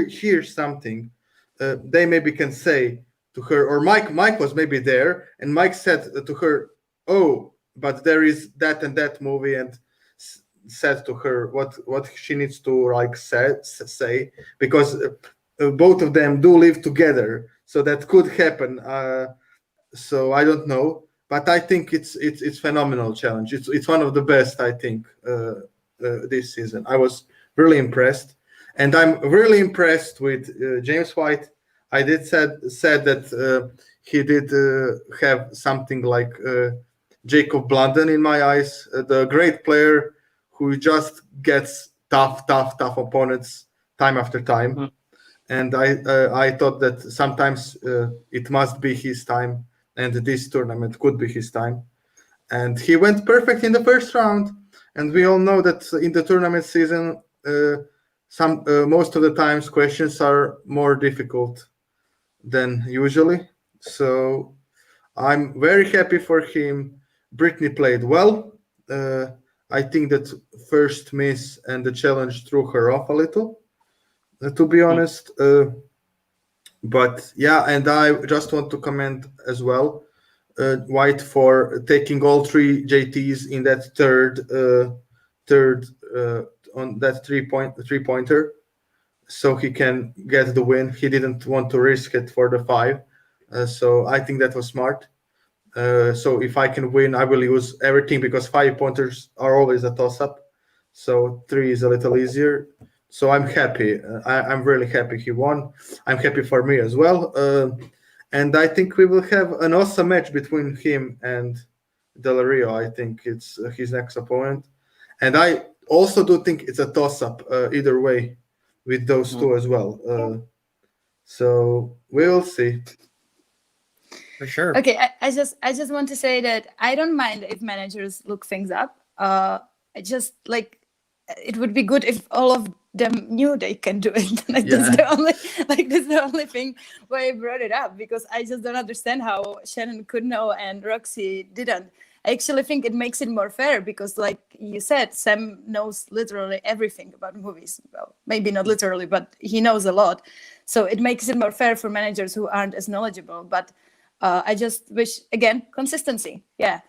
hear something, they maybe can say to her, or Mike was maybe there, and Mike said to her, "Oh, but there is that and that movie," and said to her what she needs to like say, because both of them do live together, so that could happen. So I don't know, but I think it's phenomenal challenge. It's one of the best, I think, this season. I was really impressed, and I'm really impressed with James White. I did said that he did have something like Jacob Blunden in my eyes, the great player who just gets tough opponents time after time. Mm. And I thought that sometimes it must be his time, and this tournament could be his time. And he went perfect in the first round. And we all know that in the tournament season, most of the times questions are more difficult than usually. So I'm very happy for him. Brittany played well. I think that first miss and the challenge threw her off a little, to be honest. But yeah, and I just want to comment as well, White for taking all three JTs in that third on that three-pointer, so he can get the win. He didn't want to risk it for the 5, so I think that was smart. So if I can win, I will use everything, because 5-pointers are always a toss-up. So 3 is a little easier. So I'm happy. I'm really happy he won. I'm happy for me as well. And I think we will have an awesome match between him and Del Rio. I think it's his next opponent. And I also do think it's a toss-up either way with those two as well. So we'll see. For sure. Okay, I just want to say that I don't mind if managers look things up. I just like, it would be good if all of them knew they can do it. That's the only thing why I brought it up, because I just don't understand how Shannon could know and Roxy didn't. I actually think it makes it more fair, because like you said, Sam knows literally everything about movies. Well, maybe not literally, but he knows a lot. So it makes it more fair for managers who aren't as knowledgeable. But I just wish, again, consistency. Yeah.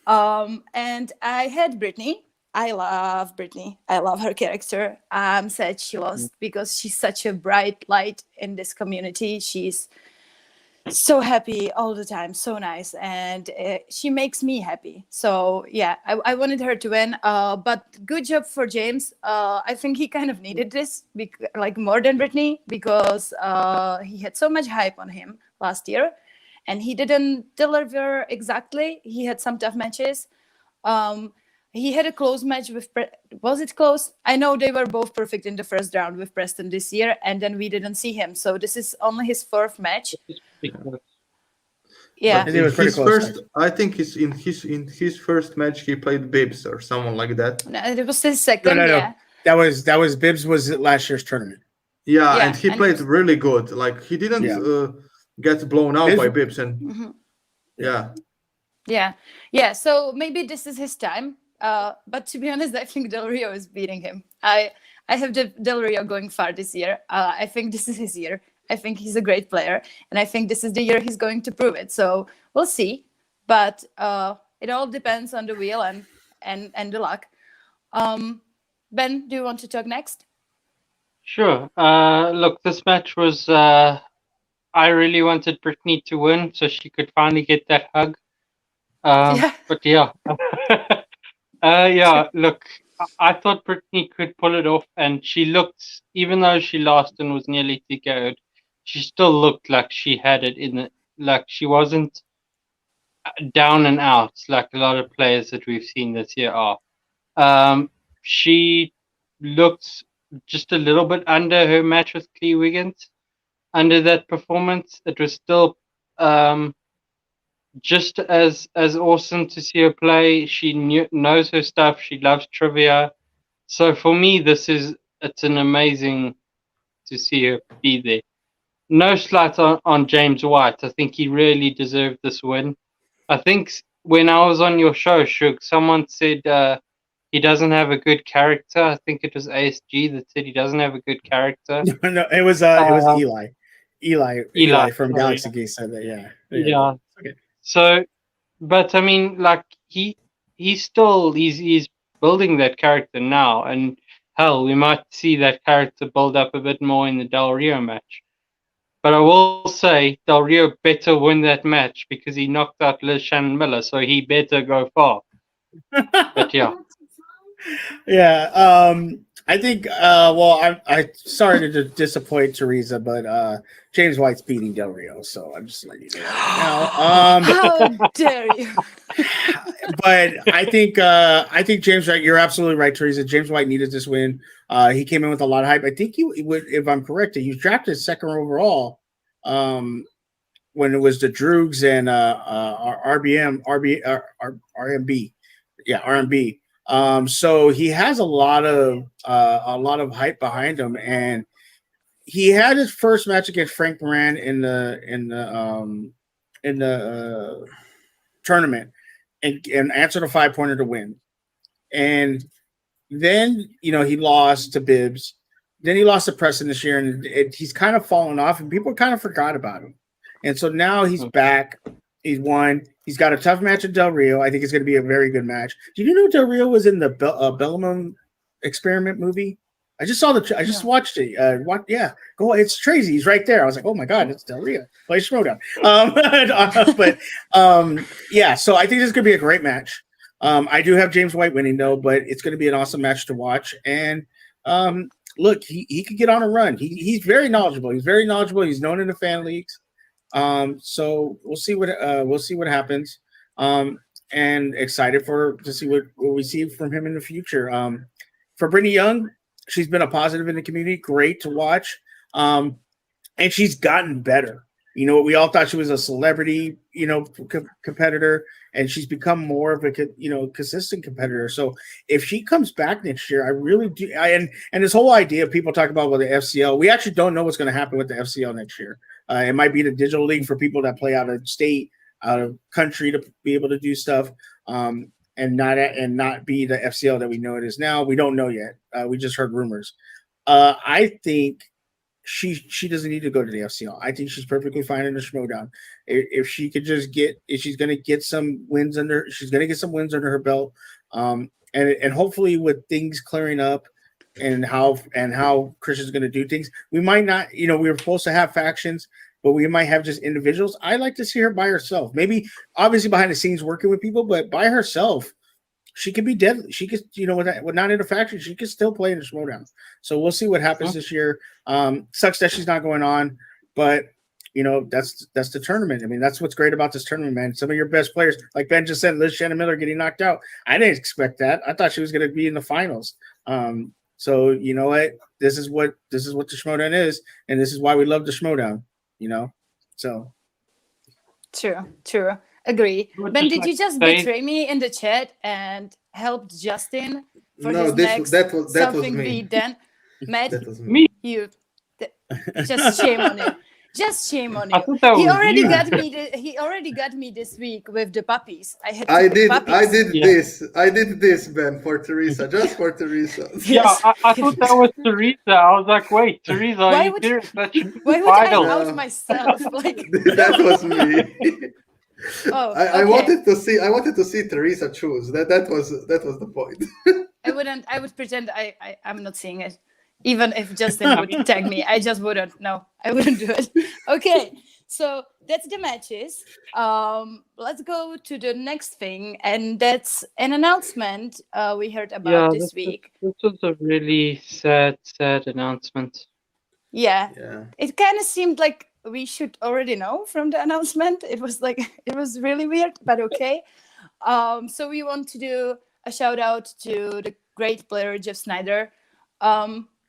And I had Brittany. I love Brittany. I love her character. I'm sad she lost, because she's such a bright light in this community. She's so happy all the time, so nice, and she makes me happy. So yeah, I wanted her to win, but good job for James. I think he kind of needed this, like more than Brittany, because he had so much hype on him last year, and he didn't deliver exactly. He had some tough matches. He had a close match with was it close? I know they were both perfect in the first round with Preston this year, and then we didn't see him. So this is only his 4th match. Yeah, But it was pretty his close, first. I think it's in his first match he played Bibbs or someone like that. no, it was his second. No. Yeah, That was Bibbs was at last year's tournament. Yeah, Yeah, and he and played really good. Like he didn't get blown out Bibbs- by Bibbs, and yeah. So maybe this is his time. But to be honest, I think Del Rio is beating him. I have Del Rio going far this year. I think this is his year. I think he's a great player, and I think this is the year he's going to prove it. So we'll see. But it all depends on the wheel and the luck. Ben, do you want to talk next? Sure. Look, this match was. I really wanted Brittany to win so she could finally get that hug. Yeah. But yeah. Look, I thought Brittany could pull it off, and she looked, even though she lost and was nearly TKO'd, she still looked like she had it in it. Like she wasn't down and out like a lot of players that we've seen this year are. She looked just a little bit under her match with Clee Wiggins. Under that performance, it was still just as awesome to see her play. She knows her stuff. She loves trivia. So for me, it's an amazing to see her be there. No slight on James White. I think he really deserved this win. I think when I was on your show, Suge, someone said he doesn't have a good character. I think it was ASG that said he doesn't have a good character. No, it was Eli. Eli from sorry. Galaxy Geek said that. Yeah. Yeah. Okay. So, but I mean, like he's building that character now, and hell, we might see that character build up a bit more in the Del Rio match. But I will say Del Rio better win that match because he knocked out Liz Shannon Miller, so he better go far. But yeah. Yeah. I think. Well, I sorry to disappoint Teresa, but James White's beating Del Rio, so I'm just letting you know right now. How dare you? But I think James White. You're absolutely right, Teresa. James White needed this win. He came in with a lot of hype. I think he would, if I'm correct, he was drafted second overall. When it was the Droogs and RMB, yeah, RMB. So he has a lot of hype behind him, and he had his first match against Frank Moran in the tournament, and answered a 5-pointer to win, and then he lost to Bibbs, then he lost to Preston this year, and he's kind of fallen off, and people kind of forgot about him, and so now he's back. He's won. He's got a tough match at Del Rio. I think it's going to be a very good match. Did you know Del Rio was in the Belmont Experiment movie? I just watched it. Go. It's crazy. He's right there. I was like, oh my god, it's Del Rio. Play Schmoedown. Yeah. So I think this is going to be a great match. I do have James White winning though, but it's going to be an awesome match to watch. And look, he could get on a run. He's very knowledgeable. He's known in the fan leagues. So we'll see what happens. And excited to see what we see from him in the future. For Brittany Young, she's been a positive in the community. Great to watch. And she's gotten better. We all thought she was a celebrity, competitor, and she's become more of a, consistent competitor. So if she comes back next year, I really do. And this whole idea of people talk about the FCL, we actually don't know what's going to happen with the FCL next year. It might be the digital league for people that play out of state, out of country, to be able to do stuff, and not be the FCL that we know it is now. We don't know yet. We just heard rumors. I think she doesn't need to go to the FCL. I think she's perfectly fine in the Schmoedown. If she could just she's going to get some wins under her belt, and hopefully with things clearing up. And how Christian's going to do things. We might not, we were supposed to have factions, but we might have just individuals. I like to see her by herself. Maybe obviously behind the scenes working with people, but by herself, she could be deadly. She could, with not in a faction, she could still play in the Schmoedown. So we'll see what happens this year. Sucks that she's not going on, but that's the tournament. I mean, that's what's great about this tournament, man. Some of your best players, like Ben just said, Liz Shannon Miller getting knocked out. I didn't expect that. I thought she was going to be in the finals. So you know what? This is what the Schmoedown is, and this is why we love the Schmoedown. So True. Agree. Ben, did you just betray me in the chat and help Justin for his next that was something me. be done? Matt, That was me. just shame on you. Just shame on I you. thought that He was already you. got me. He already got me this week with the puppies. I did puppies. I did this, Ben, for Teresa, just for Teresa. Yeah, Yes. I thought that was Teresa. I was like, wait, Teresa, are Why you would- serious? That should be Why would I final. out myself? Like, That was me. oh, I okay. wanted to see Teresa choose. That was the point. I would pretend I'm not seeing it. Even if Justin would tag me, I just wouldn't. No, I wouldn't do it. Okay, so that's the matches. Let's go to the next thing, and that's an announcement we heard about this week. This was a really sad announcement. Yeah, Yeah. it kind of seemed like we should already know from the announcement. It was really weird, but okay. So we want to do a shout out to the great player Jeff Sneider.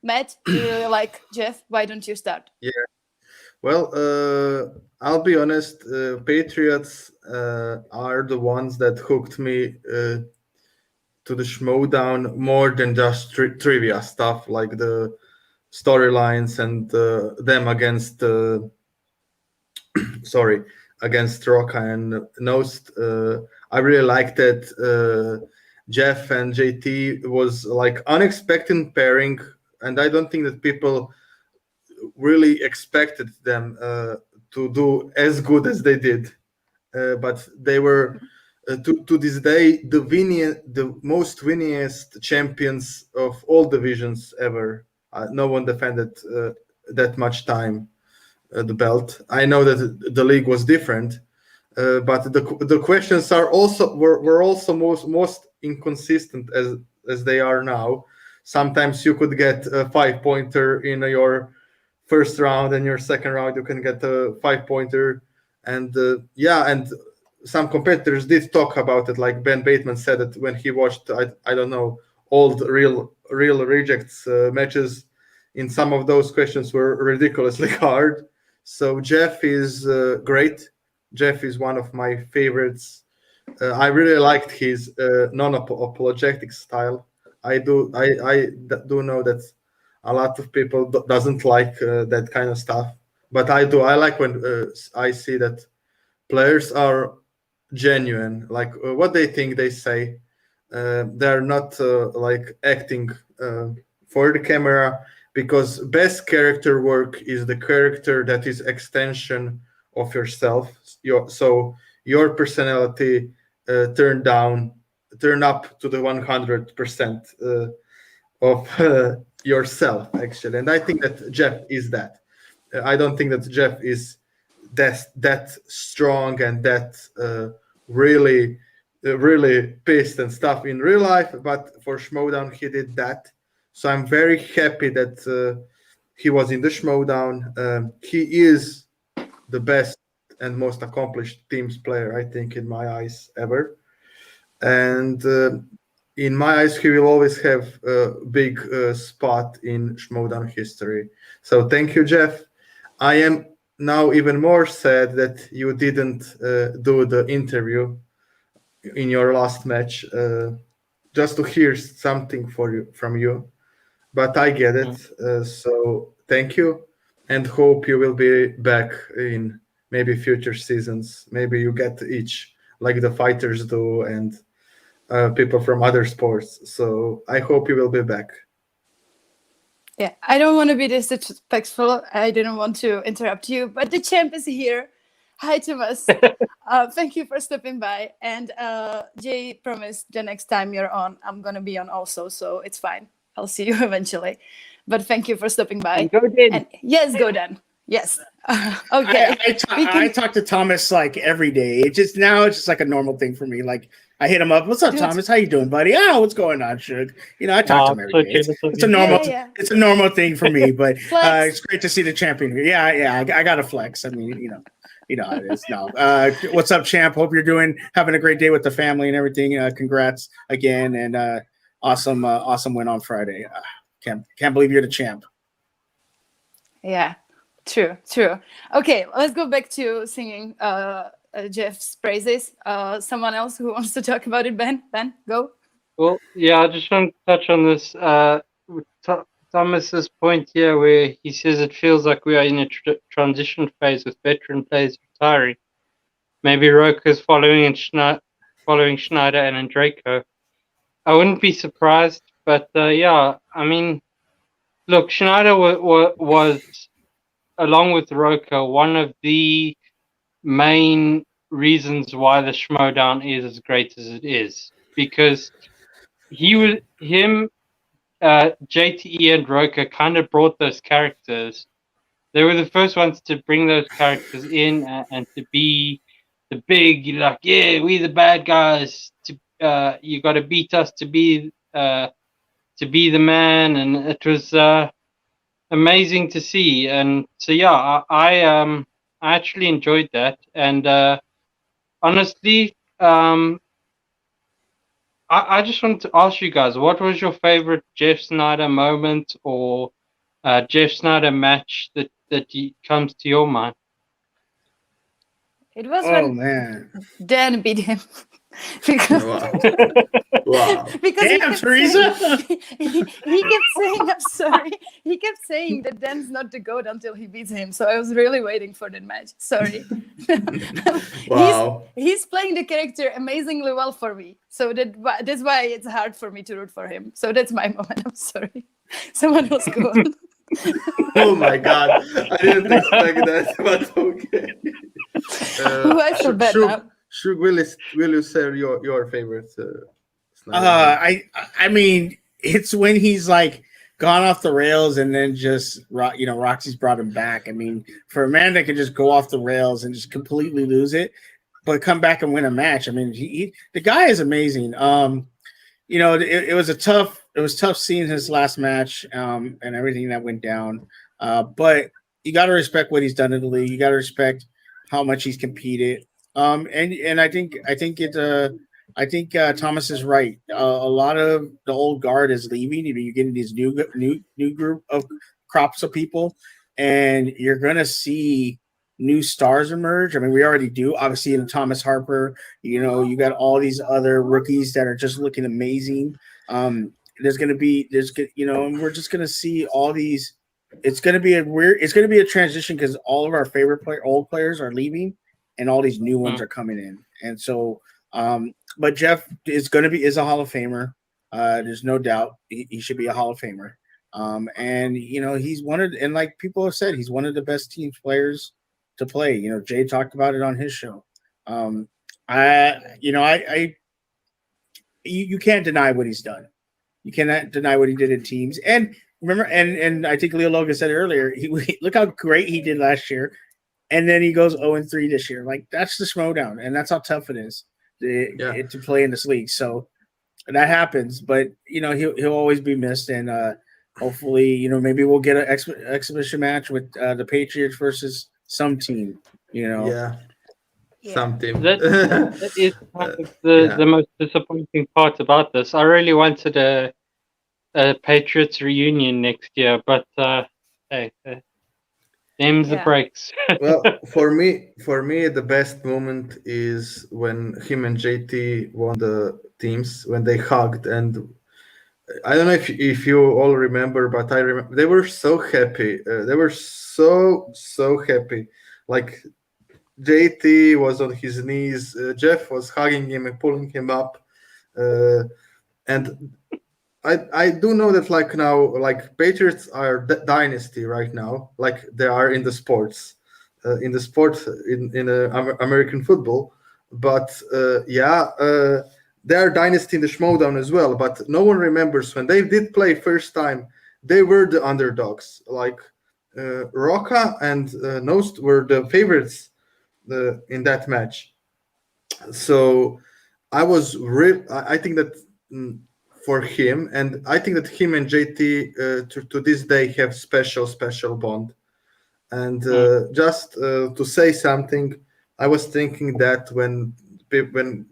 Matt, do you really like Jeff? Why don't you start? Well, I'll be honest. Patriots are the ones that hooked me to the Schmoedown more than just trivia stuff, like the storylines and them against against Roca and Nost. I really liked it. Jeff and JT was like unexpected pairing, and I don't think that people really expected them to do as good as they did. But they were to this day the most winningest champions of all divisions ever. No one defended that much time the belt. I know that the league was different, but the questions were also most inconsistent as they are now. Sometimes you could get a 5-pointer in your first round, and your second round you can get a 5-pointer, and and some competitors did talk about it. Like Ben Bateman said that when he watched I don't know old real rejects matches, in some of those questions were ridiculously hard. So Jeff is great. Jeff is one of my favorites. I really liked his non-apologetic style. I do know that a lot of people doesn't like that kind of stuff, but I do. I like when I see that players are genuine, like what they think they say. They're not like acting for the camera, because best character work is the character that is extension of yourself. Your personality turn up to the 100% of yourself, actually. And I think that Jeff is that. I don't think that Jeff is that strong and that really pissed and stuff in real life, but for Schmoedown he did that. So I'm very happy that he was in the Schmoedown. He is the best and most accomplished teams player, I think, in my eyes, ever. And in my eyes, he will always have a big spot in Schmoedown history. So thank you, Jeff. I am now even more sad that you didn't do the interview in your last match, just to hear something from you. But I get it. So thank you, and hope you will be back in maybe future seasons. Maybe you get each like the fighters do and people from other sports. So I hope you will be back. Yeah, I don't want to be disrespectful. I didn't want to interrupt you, but the champ is here. Hi, Thomas. Thank you for stopping by. And Jay promised the next time you're on, I'm going to be on also, so it's fine. I'll see you eventually. But thank you for stopping by. And go Dan. And yes, go Dan. Yes. Okay. I talk to Thomas like every day. It's just like a normal thing for me. Like I hit him up. What's up, Dude. Thomas? How you doing, buddy? Oh, what's going on, Suge? I talk to him every day. It's a normal. Yeah. It's a normal thing for me. But Flex. it's great to see the champion here. Yeah. I got to flex. I mean, how it is. No. What's up, champ? Hope you're having a great day with the family and everything. Congrats again, and awesome win on Friday. Can't believe you're the champ. Yeah. True. Okay, let's go back to singing Jeff's praises. Someone else who wants to talk about it? Ben, go. Well, yeah, I just want to touch on this. Thomas's point here, where he says it feels like we are in a transition phase with veteran players retiring. Maybe Roka's following Schneider and Draco. I wouldn't be surprised, but yeah, I mean, look, Schneider was, along with Roka, one of the main reasons why the Schmoedown is as great as it is, because JTE and Roka kind of brought those characters. They were the first ones to bring those characters in and to be the big, like, yeah, we the bad guys. You got to beat us to be the man, and it was amazing to see. And so yeah, I actually enjoyed that, and honestly, I just wanted to ask you guys, what was your favorite Jeff Sneider moment or Jeff Sneider match that comes to your mind? It was Oh when man, Dan beat him. Because Wow. Wow. Because Damn, Teresa. he kept saying, I'm sorry. He kept saying that Dan's not the GOAT until he beats him. So I was really waiting for that match. Sorry. Wow. He's playing the character amazingly well for me. So that's why it's hard for me to root for him. So that's my moment. I'm sorry. Someone else go on. Oh my God. I didn't expect that, but okay. Ooh, I feel bad now. Shug, will you say your favorite Snyder? I mean, it's when he's like gone off the rails and then just Roxy's brought him back. I mean, for a man that can just go off the rails and just completely lose it, but come back and win a match. I mean, the guy is amazing. It was tough seeing his last match and everything that went down. But you got to respect what he's done in the league. You got to respect how much he's competed. And I think Thomas is right. A lot of the old guard is leaving. You're getting these new group of crops of people, and you're gonna see new stars emerge. I mean, we already do. Obviously, in Thomas Harper, you got all these other rookies that are just looking amazing. And we're just gonna see all these. It's gonna be a transition because all of our favorite old players are leaving, and all these new ones are coming in. And so, but Jeff is a Hall of Famer. There's no doubt he should be a Hall of Famer. And he's and like people have said, he's one of the best team players to play. Jay talked about it on his show. You can't deny what he's done. You cannot deny what he did in teams. And remember, and I think Leo Logan said earlier, look how great he did last year. And then he goes 0-3 this year. Like, that's the Schmoedown, and that's how tough it is to play in this league. So that happens, but he'll always be missed. And hopefully, maybe we'll get an exhibition match with the Patriots versus some team. Some team. That is kind of the most disappointing part about this. I really wanted a Patriots reunion next year, but hey. Names the breaks. Well, for me, the best moment is when him and JT won the teams, when they hugged, and I don't know if you all remember, but I remember they were so happy. They were so happy. Like, JT was on his knees, Jeff was hugging him and pulling him up, and I do know that, like, now, like, Patriots are dynasty right now, like they are in the sports, in American football. But they are dynasty in the Schmoedown as well. But no one remembers when they did play first time, they were the underdogs. Like Roca and Nost were the favorites in that match. So I think that. For him, and I think that him and JT to this day have special bond. And just to say something, I was thinking that when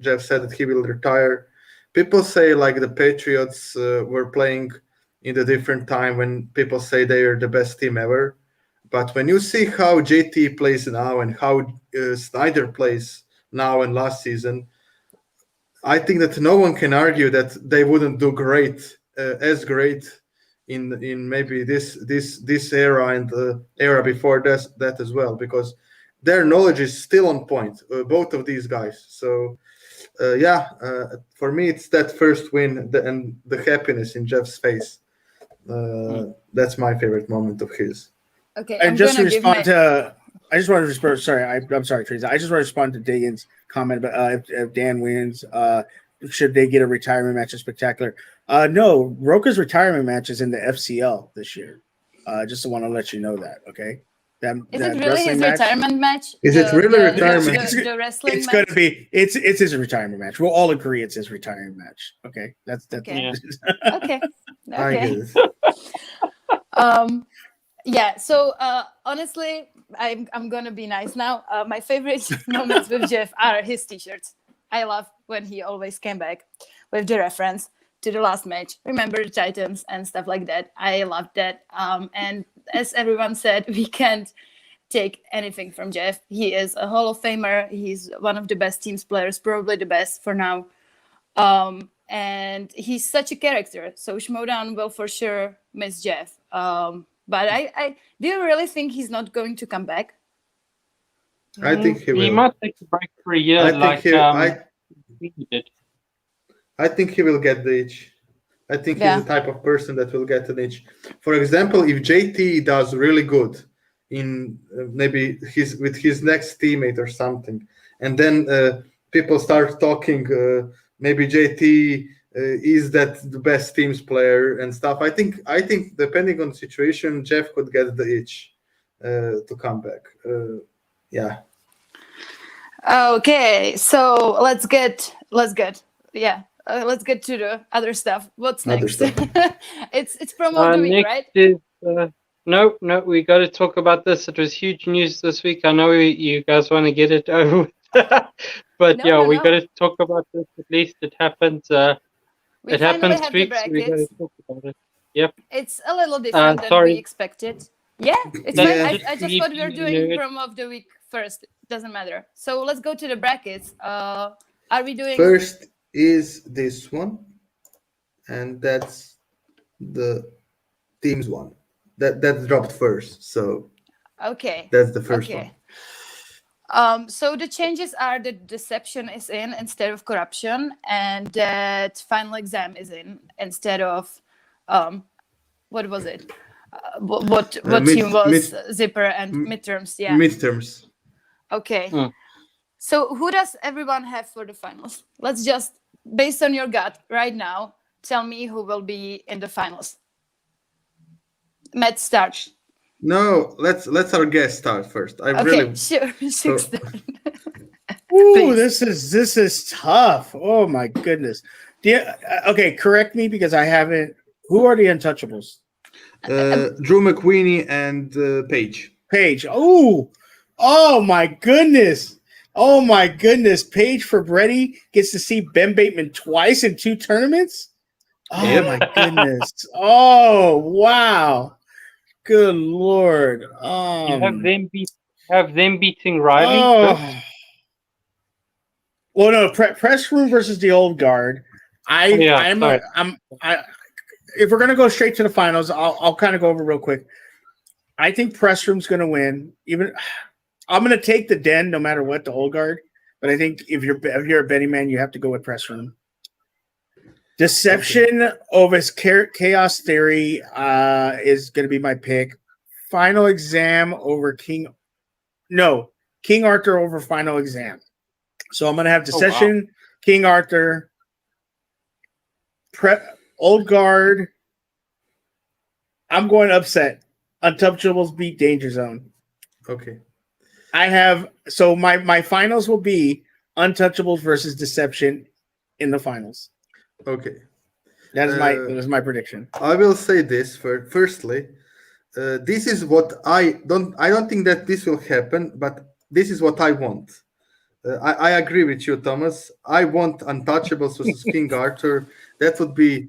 Jeff said that he will retire, people say like the Patriots were playing in a different time when people say they are the best team ever. But when you see how JT plays now and how Sneider plays now and last season, I think that no one can argue that they wouldn't do great, as great in maybe this era and the era before that as well, because their knowledge is still on point, both of these guys. So for me, it's that first win and the happiness in Jeff's face. That's my favorite moment of his. Okay, and just to respond to, I just want to respond. Sorry, I'm sorry, Teresa. I just want to respond to Dagan's comment about if Dan wins, should they get a retirement match? A spectacular. No, Roca's retirement match is in the FCL this year. Just want to let you know that. Okay. Is it really his retirement match? Is it really retirement? The wrestling it's match? going to be. It's his retirement match. We'll all agree it's his retirement match. Okay. That's okay. Yeah. Okay. Okay. Yeah. So honestly, I'm gonna be nice now. My favorite moments with Jeff are his T-shirts. I love when he always came back with the reference to the last match. Remember the Titans and stuff like that. I love that. And as everyone said, we can't take anything from Jeff. He is a Hall of Famer. He's one of the best teams players, probably the best for now. and he's such a character. So Schmoedown will for sure miss Jeff. But I do you really think he's not going to come back? I think he He will. might take a break for a year, I think like he he did. I think he will get the itch. I think Yeah. he's the type of person that will get an itch. For example, if JT does really good in maybe with his next teammate or something, and then people start talking, maybe JT is that the best teams player and stuff. I think depending on the situation, Jeff could get the itch to come back. Yeah. Okay, so let's get let's get to the other stuff. What's Other next? stuff. it's promo of the week, Next right? is no, we got to talk about this. It was huge news this week. I know you guys want to get it over, with. But No, we no. got to talk about this. At least it happens. We It finally happens have the weeks. So we got to brackets. talk about it. Yep. It's a little different than sorry. we expected. Yeah, it's Yeah. fine. I just thought we were doing Yeah. promo of the week first. Doesn't matter. So let's go to the brackets. Are we doing First is this one, and that's the teams one. That dropped first, so okay? that's the first Okay. one. So the changes are that deception is in instead of corruption, and that final exam is in instead of what was it? What team was Zipper and midterms? Yeah. Midterms. Okay. Mm. So who does everyone have for the finals? Let's just, based on your gut right now, tell me who will be in the finals. Matt, start. No, let's our guest start first. I Okay, really sure. So- Ooh, Please. this is tough. Oh my goodness. Okay, correct me because I haven't. Who are the Untouchables? Drew McQueenie and Paige. Paige. Oh my goodness. Oh my goodness. Paige for Brady gets to see Ben Bateman twice in 2 tournaments. Oh Yep. my goodness. Oh wow. Good Lord. You have them beating Riley. Oh. Well, no, press room versus the old guard. If we're gonna go straight to the finals, I'll kind of go over real quick. I think press room's gonna win. I'm gonna take the den no matter what, the old guard. But I think if you're a betting man, you have to go with press room. Deception over Chaos Theory is gonna be my pick. Final exam over King Arthur over final exam. So I'm gonna have Deception, King Arthur, old guard. I'm going upset. Untouchables beat Danger Zone. Okay. My finals will be Untouchables versus Deception in the finals. Okay. That is my prediction. I will say this firstly. This is what I don't think that this will happen, but this is what I want. I agree with you, Thomas. I want Untouchables versus King Arthur. That would be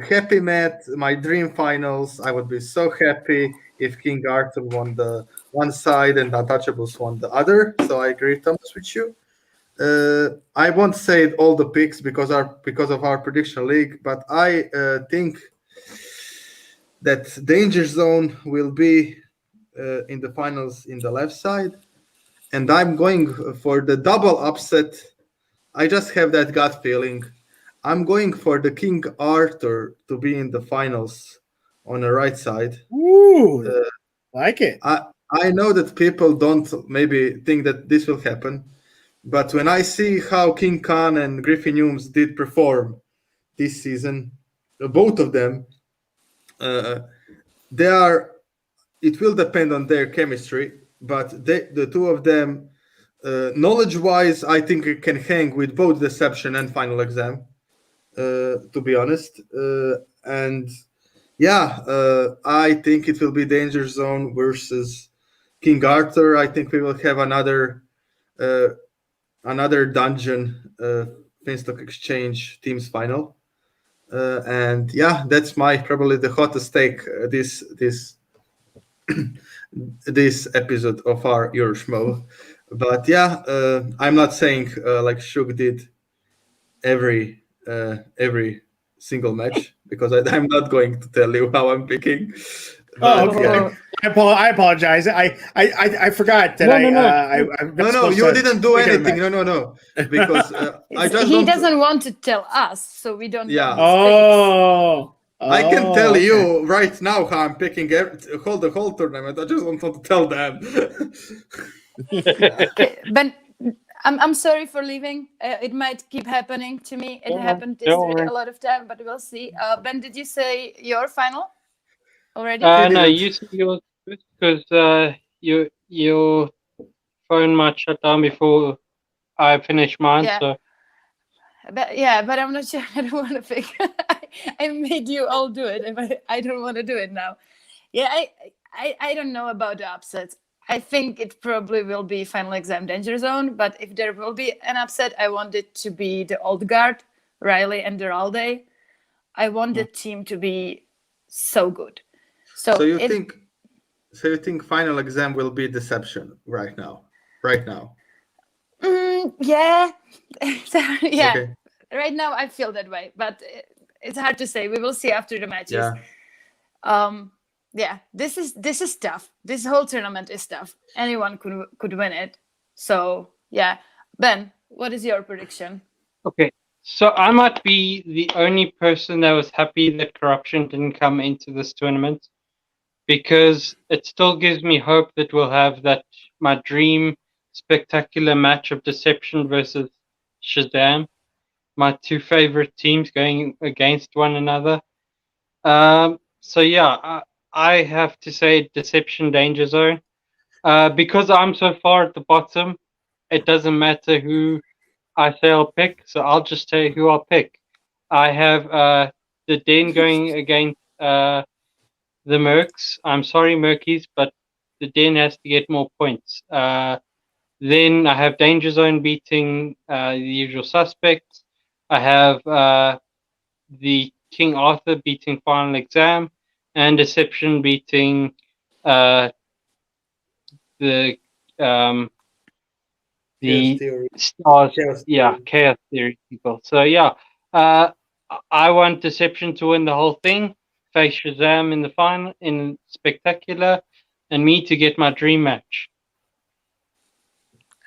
happy, Matt. My dream finals. I would be so happy if King Arthur won the one side and Untouchables won the other. So I agree, Thomas, with you. I won't say all the picks because of our prediction league, but I think that Danger Zone will be in the finals in the left side, and I'm going for the double upset. I just have that gut feeling. I'm going for the King Arthur to be in the finals on the right side. Ooh, like it. I know that people don't maybe think that this will happen, but when I see how King Khan and Griffin Humes did perform this season, both of them, it will depend on their chemistry, but the two of them, knowledge-wise, I think it can hang with both Deception and Final Exam, to be honest. And yeah, I think it will be Danger Zone versus King Arthur. I think we will have another dungeon Finstock Exchange teams final. And yeah, that's probably the hottest take this this episode of our Your Schmoe. But yeah, I'm not saying like Suge did every every single match because I'm not going to tell you how I'm picking. Oh, But, okay. I apologize. I forgot that No, no, no. I'm not No, supposed you to didn't do pick every anything. match. No. Because I just he don't. doesn't want to tell us, so we don't Yeah. know his picks. I can tell okay. you right now how I'm picking the whole tournament. I just don't want to tell them. Okay, Ben, I'm sorry for leaving. It might keep happening to me. It Don't worry, happened don't yesterday worry. a lot of time, but we'll see. Ben, did you say your final already? He No, didn't. you said yours because your phone might shut down before I finish mine. Yeah. So But I'm not sure. I don't want to pick. I made you all do it, but I don't want to do it now. Yeah, I don't know about the upsets. I think it probably will be final exam danger zone, but if there will be an upset, I want it to be the old guard, Riley and Duralde. I want the team to be so good. So you think final exam will be deception right now? Right now. Yeah. Yeah. Okay. Right now I feel that way, but it's hard to say. We will see after the matches. Yeah. Yeah, this is tough. This whole tournament is tough. Anyone could win it. So yeah. Ben, what is your prediction? okay, so I might be the only person that was happy that corruption didn't come into this tournament, because it still gives me hope that we'll have my dream spectacular match of Deception versus Shazam, my two favorite teams going against one another. So yeah, I have to say Deception Danger Zone. Because I'm so far at the bottom, it doesn't matter who I say I'll pick, so I'll just tell you who I'll pick. I have the Den going against the Mercs. I'm sorry, Merkies, but the Den has to get more points. Then I have Danger Zone beating the usual suspects. I have the King Arthur beating Final Exam, and Deception beating the Chaos Theory. stars. Chaos Yeah, Theory. Chaos Theory people. So yeah, I want Deception to win the whole thing, face Shazam in the final in Spectacular, and me to get my dream match.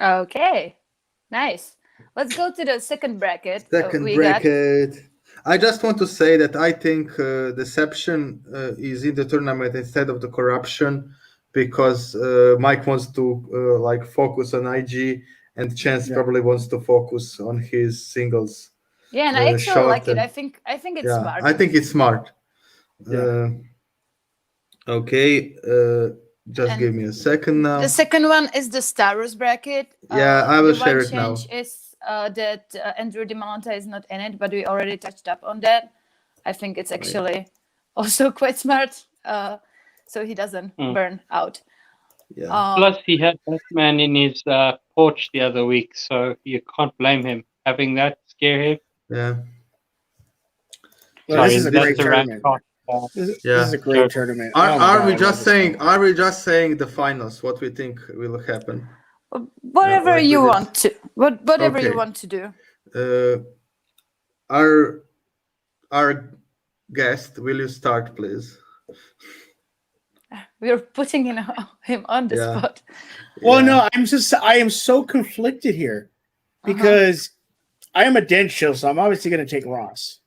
Okay. Nice. Let's go to the second bracket. Second We bracket. I just want to say that I think Deception is in the tournament instead of the Corruption because Mike wants to like focus on IG and Chance probably wants to focus on his singles. Yeah, and I actually shot like it. and- I think it's yeah, smart. I think it's smart. Yeah. Okay, just And give me a second now. The second one is the Star Wars bracket. Yeah, I will the share one it now. change is that Andrew DiMalanta is not in it, but we already touched up on that. I think it's actually also quite smart, so he doesn't burn out. Yeah. Plus, he had Batman in his porch the other week, so you can't blame him having that scare him. Yeah. Well, this is a Sorry, great that's a rant tournament. cast. This Yeah. is a great tournament. Are, Oh my are God, we I just love this saying? tournament. Are we just saying the finals? What we think will happen? Whatever like you we did. want to, whatever you Okay. want to do. Our guest, will you start, please? We're putting him on the Yeah. spot. Well, Yeah. no, I am so conflicted here because I am a Den chill, so I'm obviously going to take Ross.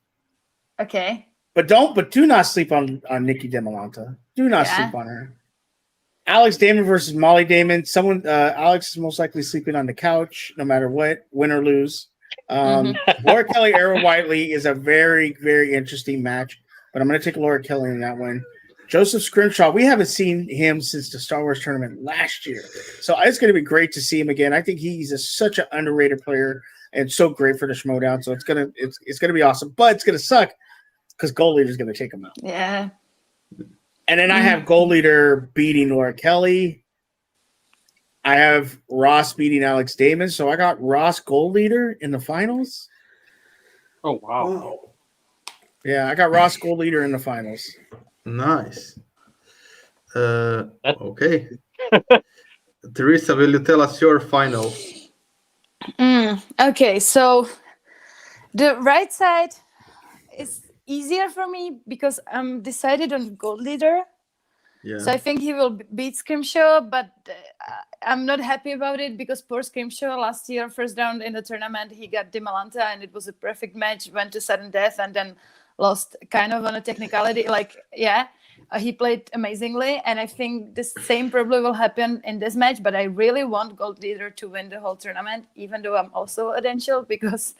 Okay. But do not sleep on Nikki DeMolanta. Do not Yeah. sleep on her. Alex Damon versus Molly Damon. Alex is most likely sleeping on the couch, no matter what, win or lose. Laura Kelly, Arrow Whiteley is a very, very interesting match, but I'm going to take Laura Kelly in that one. Joseph Scrimshaw, we haven't seen him since the Star Wars tournament last year, so it's going to be great to see him again. I think he's such an underrated player and so great for the Schmoedown. So it's gonna be awesome, but it's gonna suck because Gold Leader's going to take him out. Yeah. And then I have Gold Leader beating Laura Kelly. I have Ross beating Alex Damon. So I got Ross Gold Leader in the finals. Oh, wow. Yeah, I got Ross Gold Leader in the finals. Nice. Okay. Teresa, will you tell us your final? Okay, so The right side is easier for me because I'm decided on gold leader. Yeah. So I think he will beat Scrimshaw, but I'm not happy about it because poor Scrimshaw last year, first round in the tournament, he got Dimalanta and it was a perfect match, went to sudden death and then lost kind of on a technicality. He played amazingly. And I think the same probably will happen in this match, but I really want gold leader to win the whole tournament, even though I'm also a Dential, because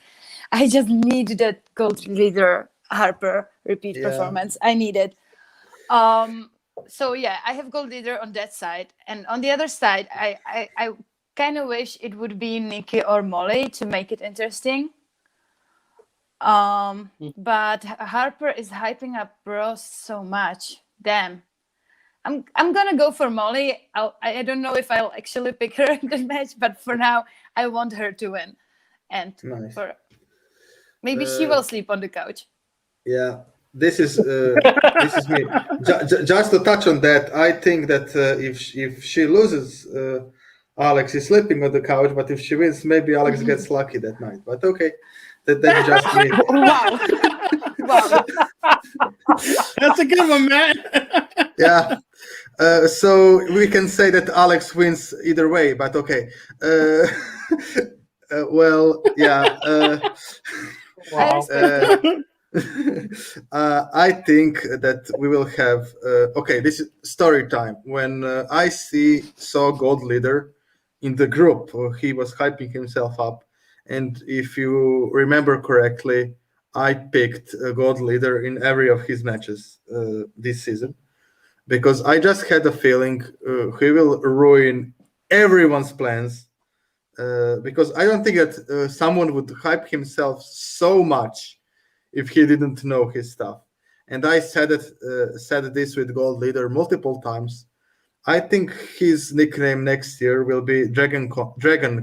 I just need that gold leader Harper repeat performance. I need it. So yeah, I have gold leader on that side, and on the other side, I kind of wish it would be Nikki or Molly to make it interesting. But Harper is hyping up Ross so much. Damn, I'm gonna go for Molly. I don't know if I'll actually pick her in the match, but for now, I want her to win, and Nice. maybe she will sleep on the couch. Yeah, this is me. Just to touch on that, I think that if she loses, Alex is sleeping on the couch. But if she wins, maybe Alex gets lucky that night. But okay, that's just me. Wow, wow. That's a good one, man. Yeah. So we can say that Alex wins either way. But okay. Well, yeah. Wow. I think that we will have okay, this is story time. When I saw gold leader in the group, he was hyping himself up, and if you remember correctly, I picked a gold leader in every of his matches this season, because I just had a feeling he will ruin everyone's plans, because I don't think that someone would hype himself so much if he didn't know his stuff. And I said this with gold leader multiple times. I think his nickname next year will be Dragon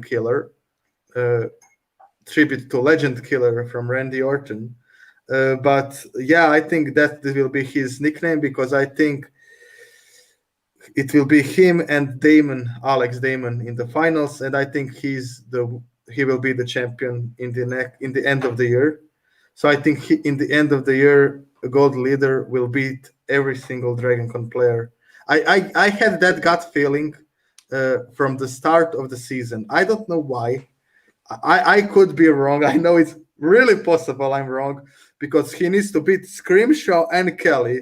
Killer, tribute to Legend Killer from Randy Orton. But yeah, I think that will be his nickname, because I think it will be him and Alex Damon in the finals, and I think he will be the champion in the end of the year. So I think in the end of the year, a gold leader will beat every single DragonCon player. I had that gut feeling from the start of the season. I don't know why. I could be wrong. I know it's really possible I'm wrong, because he needs to beat Scrimshaw and Kelly.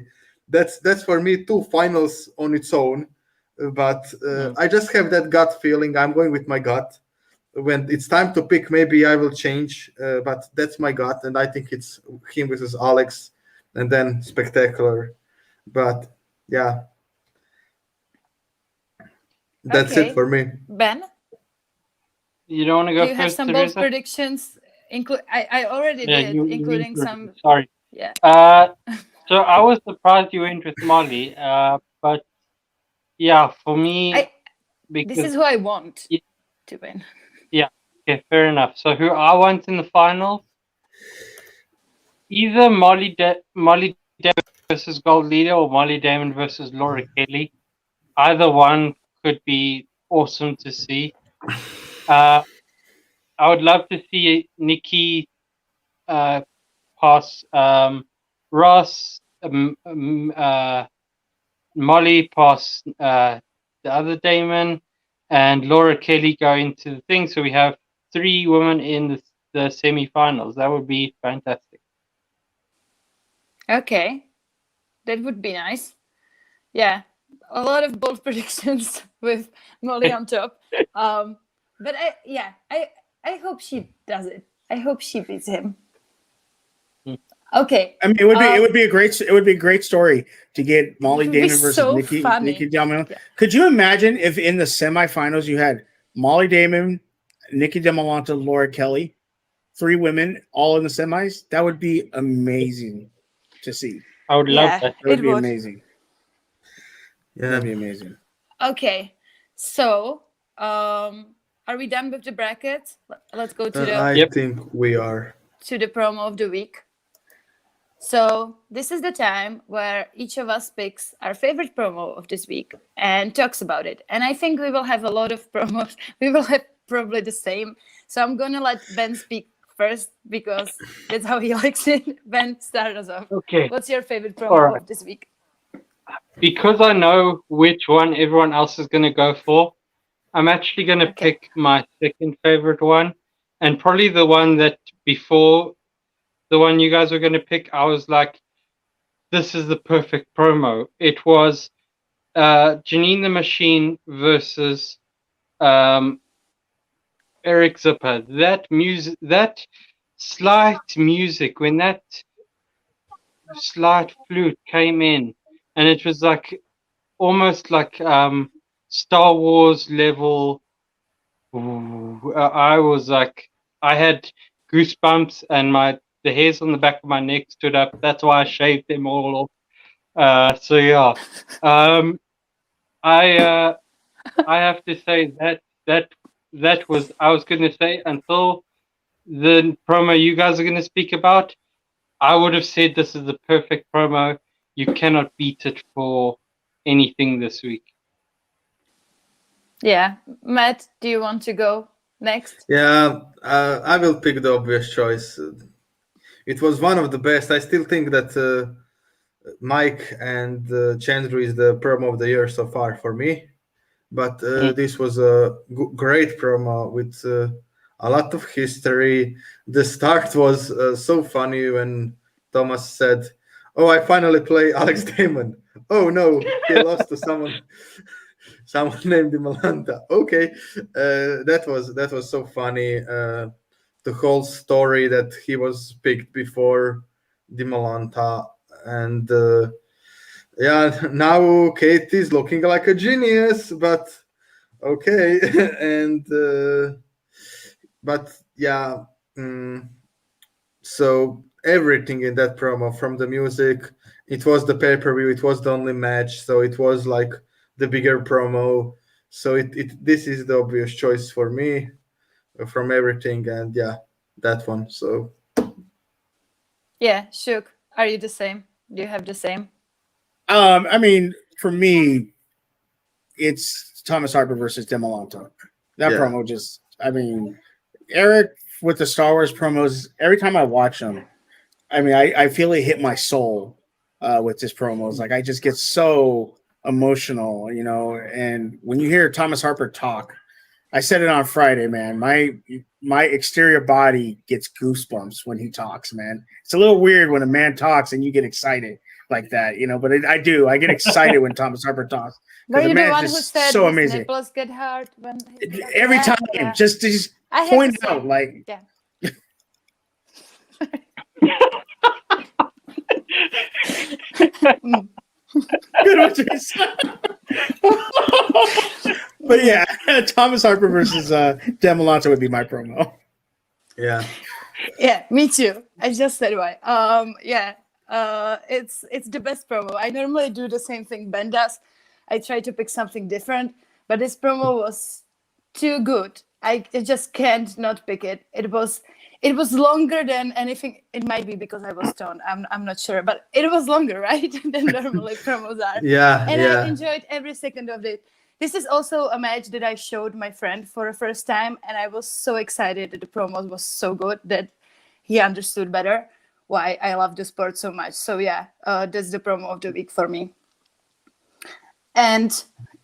That's for me 2 finals on its own. But I just have that gut feeling. I'm going with my gut. When it's time to pick, maybe I will change, but that's my gut, and I think it's him versus Alex, and then spectacular. But yeah, that's Okay. it for me. Ben, You don't want to go do you have first, some bold Teresa? predictions? I already did, you including first. some. Sorry. Yeah. So I was surprised you went with Molly. But yeah, for me, This is who I want to win. Okay, fair enough. So who I want in the finals? Either Molly Damon versus Gold Leader, or Molly Damon versus Laura Kelly. Either one could be awesome to see. I would love to see Nikki pass Ross, Molly pass the other Damon, and Laura Kelly go into the thing. So we have 3 women in the semi-finals. That would be fantastic. Okay, that would be nice. Yeah, a lot of bold predictions with Molly on top. But I hope she does it. I hope she beats him. Okay. I mean, it would be a great story to get Molly would be Damon versus so Nikki funny. Diamond. Yeah. Could you imagine if in the semifinals you had Molly Damon, Nikki Diamante, Laura Kelly, 3 women all in the semis? That would be amazing to see. I would love that. That would be amazing. Yeah, that'd be amazing. Okay, so are we done with the brackets? Let's go to I think we are. To the promo of the week. So this is the time where each of us picks our favorite promo of this week and talks about it. And I think we will have a lot of promos. We will have probably the same. So I'm going to let Ben speak first because that's how he likes it. Ben, start us off. Okay. What's your favorite All promo right. of this week? Because I know which one everyone else is going to go for, I'm actually going to Okay. pick my second favorite one, and probably the one that before the one you guys were going to pick, I was like, this is the perfect promo. It was Janine the Machine versus Eric Zipper. That music, that slight music, when that slight flute came in, and it was like almost like Star Wars level. I was like, I had goosebumps, and the hairs on the back of my neck stood up. That's why I shaved them all off. So yeah, I have to say that was, I was going to say, until the promo you guys are going to speak about, I would have said this is the perfect promo. You cannot beat it for anything this week. Yeah. Matt, do you want to go next? Yeah, I will pick the obvious choice. It was one of the best. I still think that Mike and Chandru is the promo of the year so far for me. But this was a great promo with a lot of history. The start was so funny when Thomas said, "Oh, I finally play Alex Damon. Oh no, he lost to someone named Malanta." Okay, that was so funny. The whole story that he was picked before Dimalanta, and yeah, now Kate is looking like a genius, but okay, and but yeah, so everything in that promo, from the music, it was the pay-per-view, it was the only match, so it was like the bigger promo. So this is the obvious choice for me from everything, and yeah, that one. So Yeah, Shuk, are you the same? Do you have the same? I mean, for me, it's Thomas Harper versus Demolanto. That Yeah. promo just, I mean, Eric with the Star Wars promos, every time I watch them, I mean, I feel it hit my soul with his promos. Like, I just get so emotional, you know. And when you hear Thomas Harper talk, I said it on Friday, man. My exterior body gets goosebumps when he talks, man. It's a little weird when a man talks and you get excited like that, you know. But I do. I get excited when Thomas Harper talks. Were you the man's one who just said so his amazing. nipples get hard when Every Yeah, time, yeah. just I have point the out, same. like, Yeah. good one, Jason. But yeah, Thomas Harper versus Demolanto would be my promo. yeah, Yeah, me too. I just said why. Yeah. It's the best promo. I normally do the same thing Ben does. I try to pick something different, but this promo was too good. I just can't not pick it. It was longer than anything. It might be because I was stoned. I'm not sure, but it was longer, right, than normally promos are. yeah, And yeah. I enjoyed every second of it. This is also a match that I showed my friend for the first time, and I was so excited that the promo was so good that he understood better why I love the sport so much. So yeah, that's the promo of the week for me. And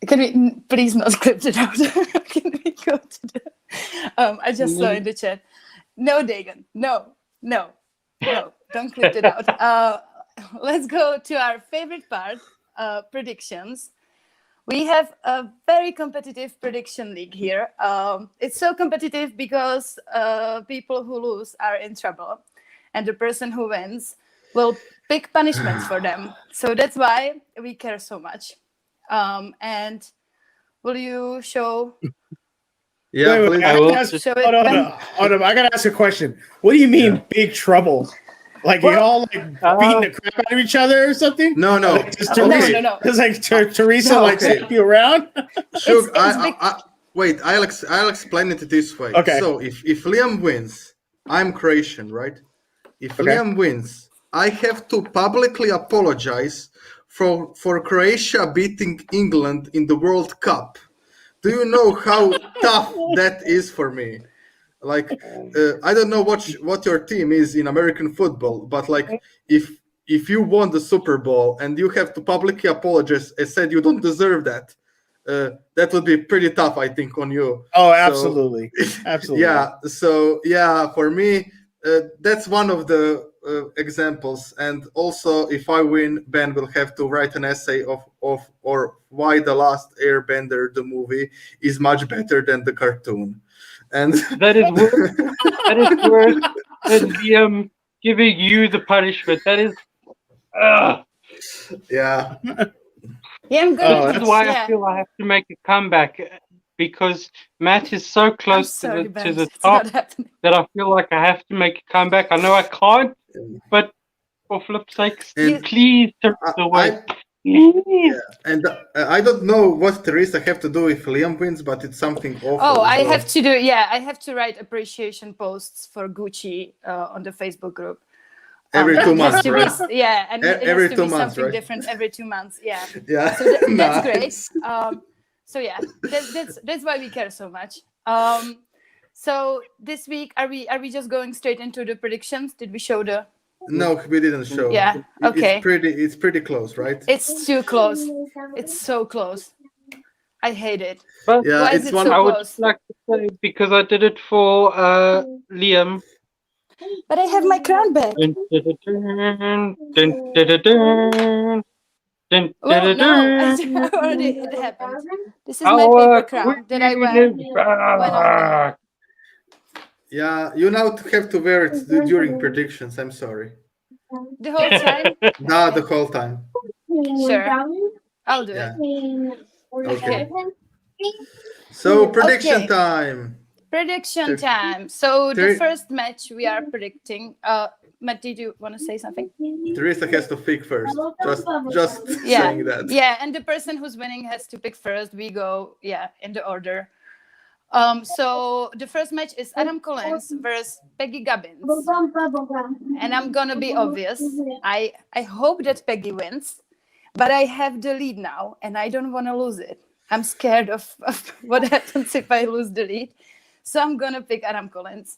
can we please not clip it out? Can we go to the... I just saw in the chat. No, Dagon. No. Don't clip it out. Let's go to our favorite part, predictions. We have a very competitive prediction league here. It's so competitive because people who lose are in trouble, and the person who wins will pick punishments for them. So that's why we care so much. And will you show? Yeah, Wait, please. I I will gotta ask, Show it, hold on, Ben? hold on. I gotta ask a question. What do you mean, Yeah. big trouble? Like, Well, y'all like beating the crap out of each other or something? No, no. Like, does No, Teresa, no. Does like Teresa No. like slap you around? Sure, It's big. wait. I'll explain it this way. Okay. So if Liam wins, I'm Croatian, right? If Okay. Liam wins, I have to publicly apologize for Croatia beating England in the World Cup. Do you know how tough that is for me? Like, I don't know what your team is in American football, but like if you won the Super Bowl and you have to publicly apologize and said you don't deserve that, that would be pretty tough, I think, on you. Oh, So, absolutely. Absolutely. yeah. So yeah, for me, that's one of the examples. And also, if I win, Ben will have to write an essay of or why The Last Airbender, the movie, is much better than the cartoon. And That is worse. That is worse than Liam giving you the punishment. That is. yeah. Yeah, I'm Oh, gonna. This is why I yeah. feel I have to make a comeback because Matt is so I'm close sorry, to Ben. the It's top not happening. that I feel like I have to make a comeback. I know I can't, but for flip's sake, And please turn it away. I Please. and I don't know what Teresa have to do if Liam wins, but it's something awful. Oh, I so- have to do. Yeah, I have to write appreciation posts for Gucci on the Facebook group. Every 2 it has months, to right? be, yeah, and it Every has to 2 be months, something right? different every 2 months. Yeah. Yeah. So that's great. Nice. So yeah, that's why we care so much. So this week, are we just going straight into the predictions? Did we show the? No, we didn't show. Yeah. Okay. It's pretty close, right? It's too close. It's so close. I hate it. But Yeah, Why is it's it one. so I would close? just like to say because I did it for Liam. But I have my crown back. Dun, dun, dun, dun, dun, dun, dun, dun, Well, dun, no, dun. already it happened. This is my paper crown that I wear. queen is back. Yeah, you now have to wear it during predictions. I'm sorry. The whole time. Nah, the whole time. Sure, I'll do Yeah. it. Okay. So prediction Okay. time. Prediction Sure. time. So the Three- first match we are predicting. Matt, did you want to say something? Teresa has to pick first. Just Yeah. saying that. Yeah, and the person who's winning has to pick first. We go, yeah, in the order. So the first match is Adam Collins versus Peggy Gubbins. And I'm gonna be obvious. I hope that Peggy wins, but I have the lead now, and I don't want to lose it. I'm scared of what happens if I lose the lead. So I'm gonna pick Adam Collins.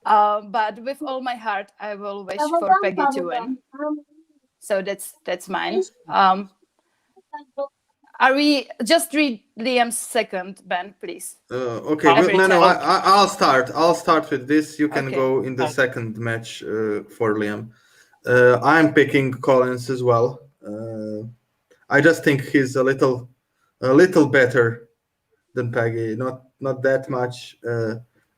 But with all my heart, I will wish for Peggy to win. So that's mine. Are we just read Liam's second, Ben, please? Okay, Every no, time. I'll start. I'll start with this. You can Okay. go in the second match for Liam. I'm picking Collins as well. I just think he's a little better than Peggy. Not that much.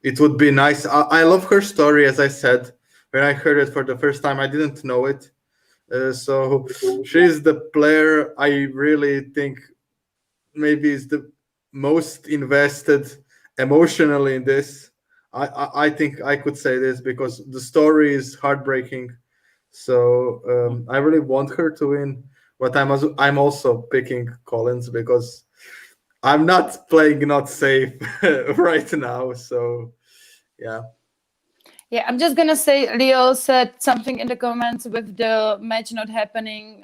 It would be nice. I love her story, as I said. When I heard it for the first time, I didn't know it. So she's the player I really think maybe is the most invested emotionally in this. I think I could say this because the story is heartbreaking. So I really want her to win, but I'm also picking Collins because I'm not playing not safe right now. So yeah. Yeah, I'm just gonna say Leo said something in the comments with the match not happening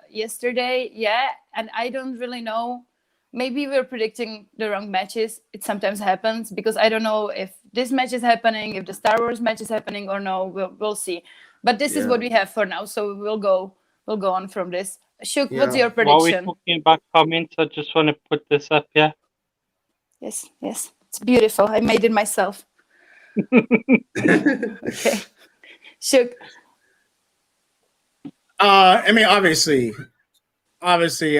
yesterday. Yeah, and I don't really know. Maybe we're predicting the wrong matches. It sometimes happens because I don't know if this match is happening, if the Star Wars match is happening or no. We'll see. But this is what we have for now, so we'll go on from this. Shuk, what's Yeah. your While we're prediction? talking about comments, I just want to put this up here. Yes, it's beautiful. I made it myself. Okay, Shuk. I mean, obviously,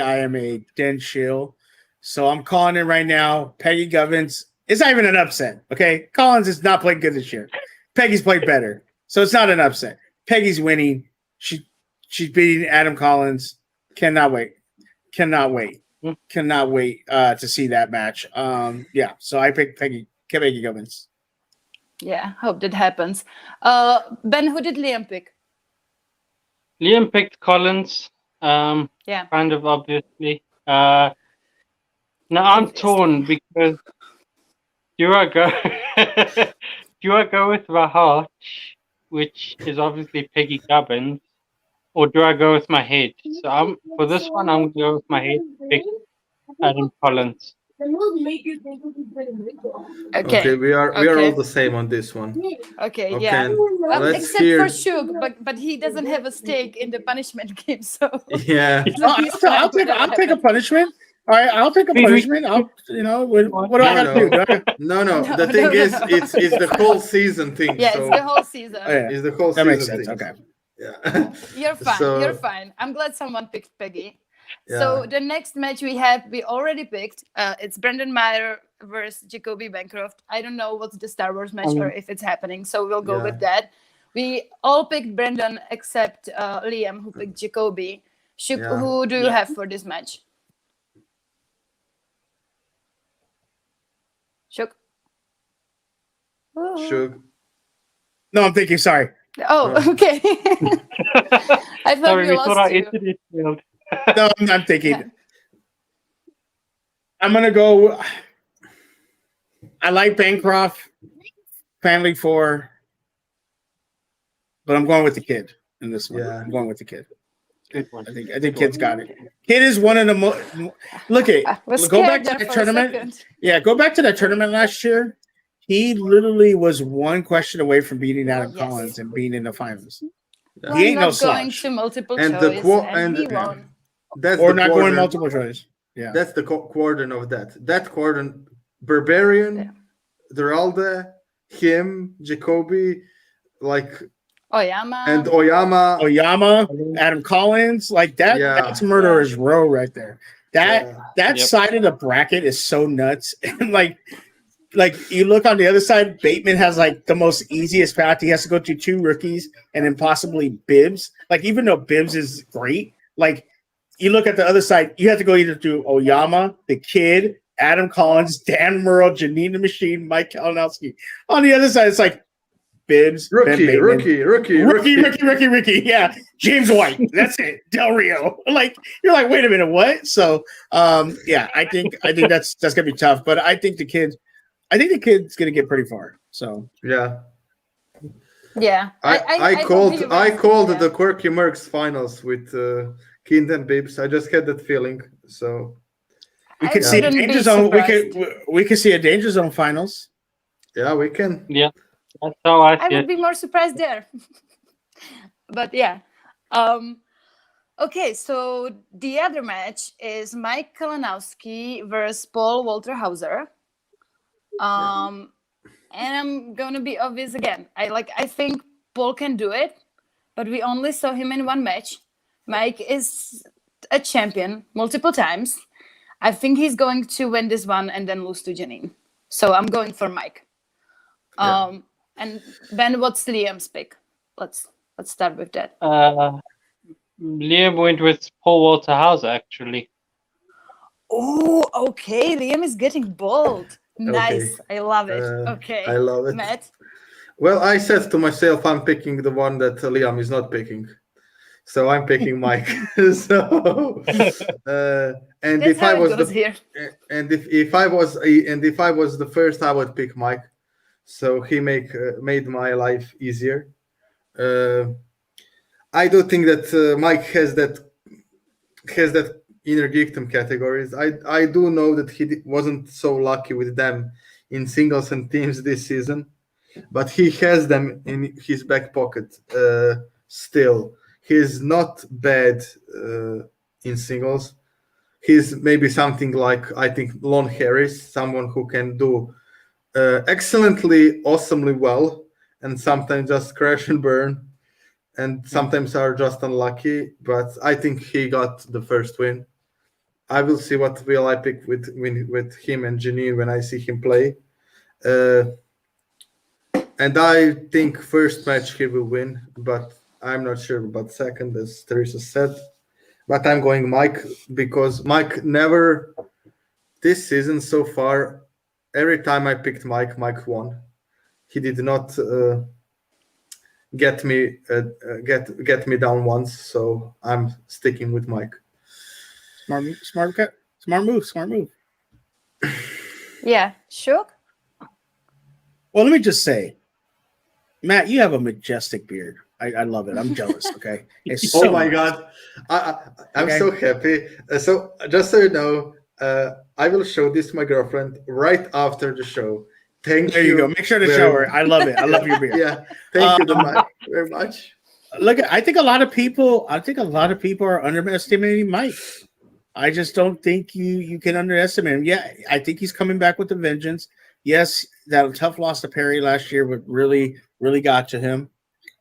I am a Den shill, so I'm calling it right now. Peggy Gubbins. It's not even an upset. Okay, Collins is not playing good this year. Peggy's played better, so it's not an upset. Peggy's winning. She's beating Adam Collins. Cannot wait to see that match. Yeah, so I picked Peggy Gubbins. Yeah, hope that happens. Ben, who did Liam pick? Liam picked Collins. Yeah. Kind of obviously. Now I'm Obviously. torn because do I go with my heart, which is obviously Peggy Gubbins, or do I go with my head? So for this one, I'm going to go with my head, pick Adam Collins. Okay, we are Okay. all the same on this one. Okay, Okay, yeah. Well, let's except hear. for Suge, but he doesn't have a stake in the punishment game, so Yeah, so he's fine, I'll take whatever a punishment. All right, I'll take a punishment. What do I got to do? no. No, The thing no, is, no. it's the whole season thing. Yeah, so it's the whole season. Oh, yeah. it's the whole That season makes sense. thing. Okay. Yeah. You're fine. So- You're fine. I'm glad someone picked Peggy. Yeah. So the next match we already picked. It's Brendan Meyer versus Jacoby Bancroft. I don't know what's the Star Wars match or if it's happening, so we'll go with that. We all picked Brendan except Liam, who picked Jacoby. Yeah. Who do you have for this match? Shuk? Suge. No, I'm thinking. Sorry. Oh, okay. I thought Sorry, we we lost thought our you. internet failed. No, I'm thinking. Yeah. I'm gonna go. I like Bancroft, Family 4, but I'm going with the kid in this one. Yeah. I'm going with the kid. Good one. I think Kid's got it. Kid is one of the look at I was go scared back to there that for a tournament. second. Yeah, go back to that tournament last year. He literally was one question away from beating Adam Yes. Collins and being in the finals. Yeah. He ain't no not going slouch. to multiple And the choice, and he and- won. That's Or the not quarter, going multiple choice. Yeah. That's the quadrant of that. That quadrant, Barbarian, Yeah. Duralde, him, Jacoby, like, Oyama. and Oyama. Oyama, Adam Collins, like that. Yeah. That's murderer's row right there. That Yeah. Yep. side of the bracket is so nuts. And like you look on the other side, Bateman has like the most easiest path. He has to go through 2 rookies and then possibly Bibbs. Like even though Bibbs is great, like you look at the other side, you have to go either through Oyama, the kid, Adam Collins, Dan Murrow, Janine the Machine, Mike Kalinowski. On the other side, it's like Bibbs, Ben Bateman. Rookie. Yeah, James White. That's it. Del Rio. Like you're like, wait a minute, what? So, yeah, I think that's gonna be tough. But I think the kid's gonna get pretty far. So Yeah. Yeah. I thought he called was- the Quirky Mercs finals with Kind and Bibbs. I just had that feeling. So we I could see a wouldn't be danger zone. surprised. We could see a danger zone finals. yeah, we can. Yeah, that's how I I feel. would be more surprised there. But yeah. Okay, so the other match is Mike Kalinowski versus Paul Walter Hauser. And I'm gonna be obvious again. I think Paul can do it, but we only saw him in one match. Mike is a champion multiple times. I think he's going to win this one and then lose to Janine. So I'm going for Mike. Yeah. And Ben, what's Liam's pick? Let's start with that. Liam went with Paul Walter Hauser, actually. Oh, okay. Liam is getting bold. Nice. I love it. Okay. I love it. Matt. Well, I said to myself, I'm picking the one that Liam is not picking. So I'm picking Mike. So, and That's if how I it was goes the here. and if I was the first, I would pick Mike. So he made my life easier. I do think that Mike has that inner geekdom categories. I do know that he wasn't so lucky with them in singles and teams this season, but he has them in his back pocket still. He's not bad in singles. He's maybe something like, I think, Lon Harris, someone who can do excellently, awesomely well, and sometimes just crash and burn, and sometimes are just unlucky. But I think he got the first win. I will see what will I pick with him and Janine when I see him play. And I think first match he will win, but I'm not sure about second, as Teresa said. But I'm going Mike, because Mike never, this season so far, every time I picked Mike, Mike won. He did not get me down once, so I'm sticking with Mike. Smart move. Yeah. Shook? Well, let me just say, Matt, you have a majestic beard. I love it. I'm jealous. Okay. It's Oh so my nice. God, I'm Okay. so happy. So just so you know, I will show this to my girlfriend right after the show. Thank There you go. Make sure to very show her. much. I love it. I love your beer. Yeah, thank you Um, very much. Look, I think a lot of people are underestimating Mike. I just don't think you can underestimate him. Yeah, I think he's coming back with a vengeance. Yes, that tough loss to Perry last year would really got to him,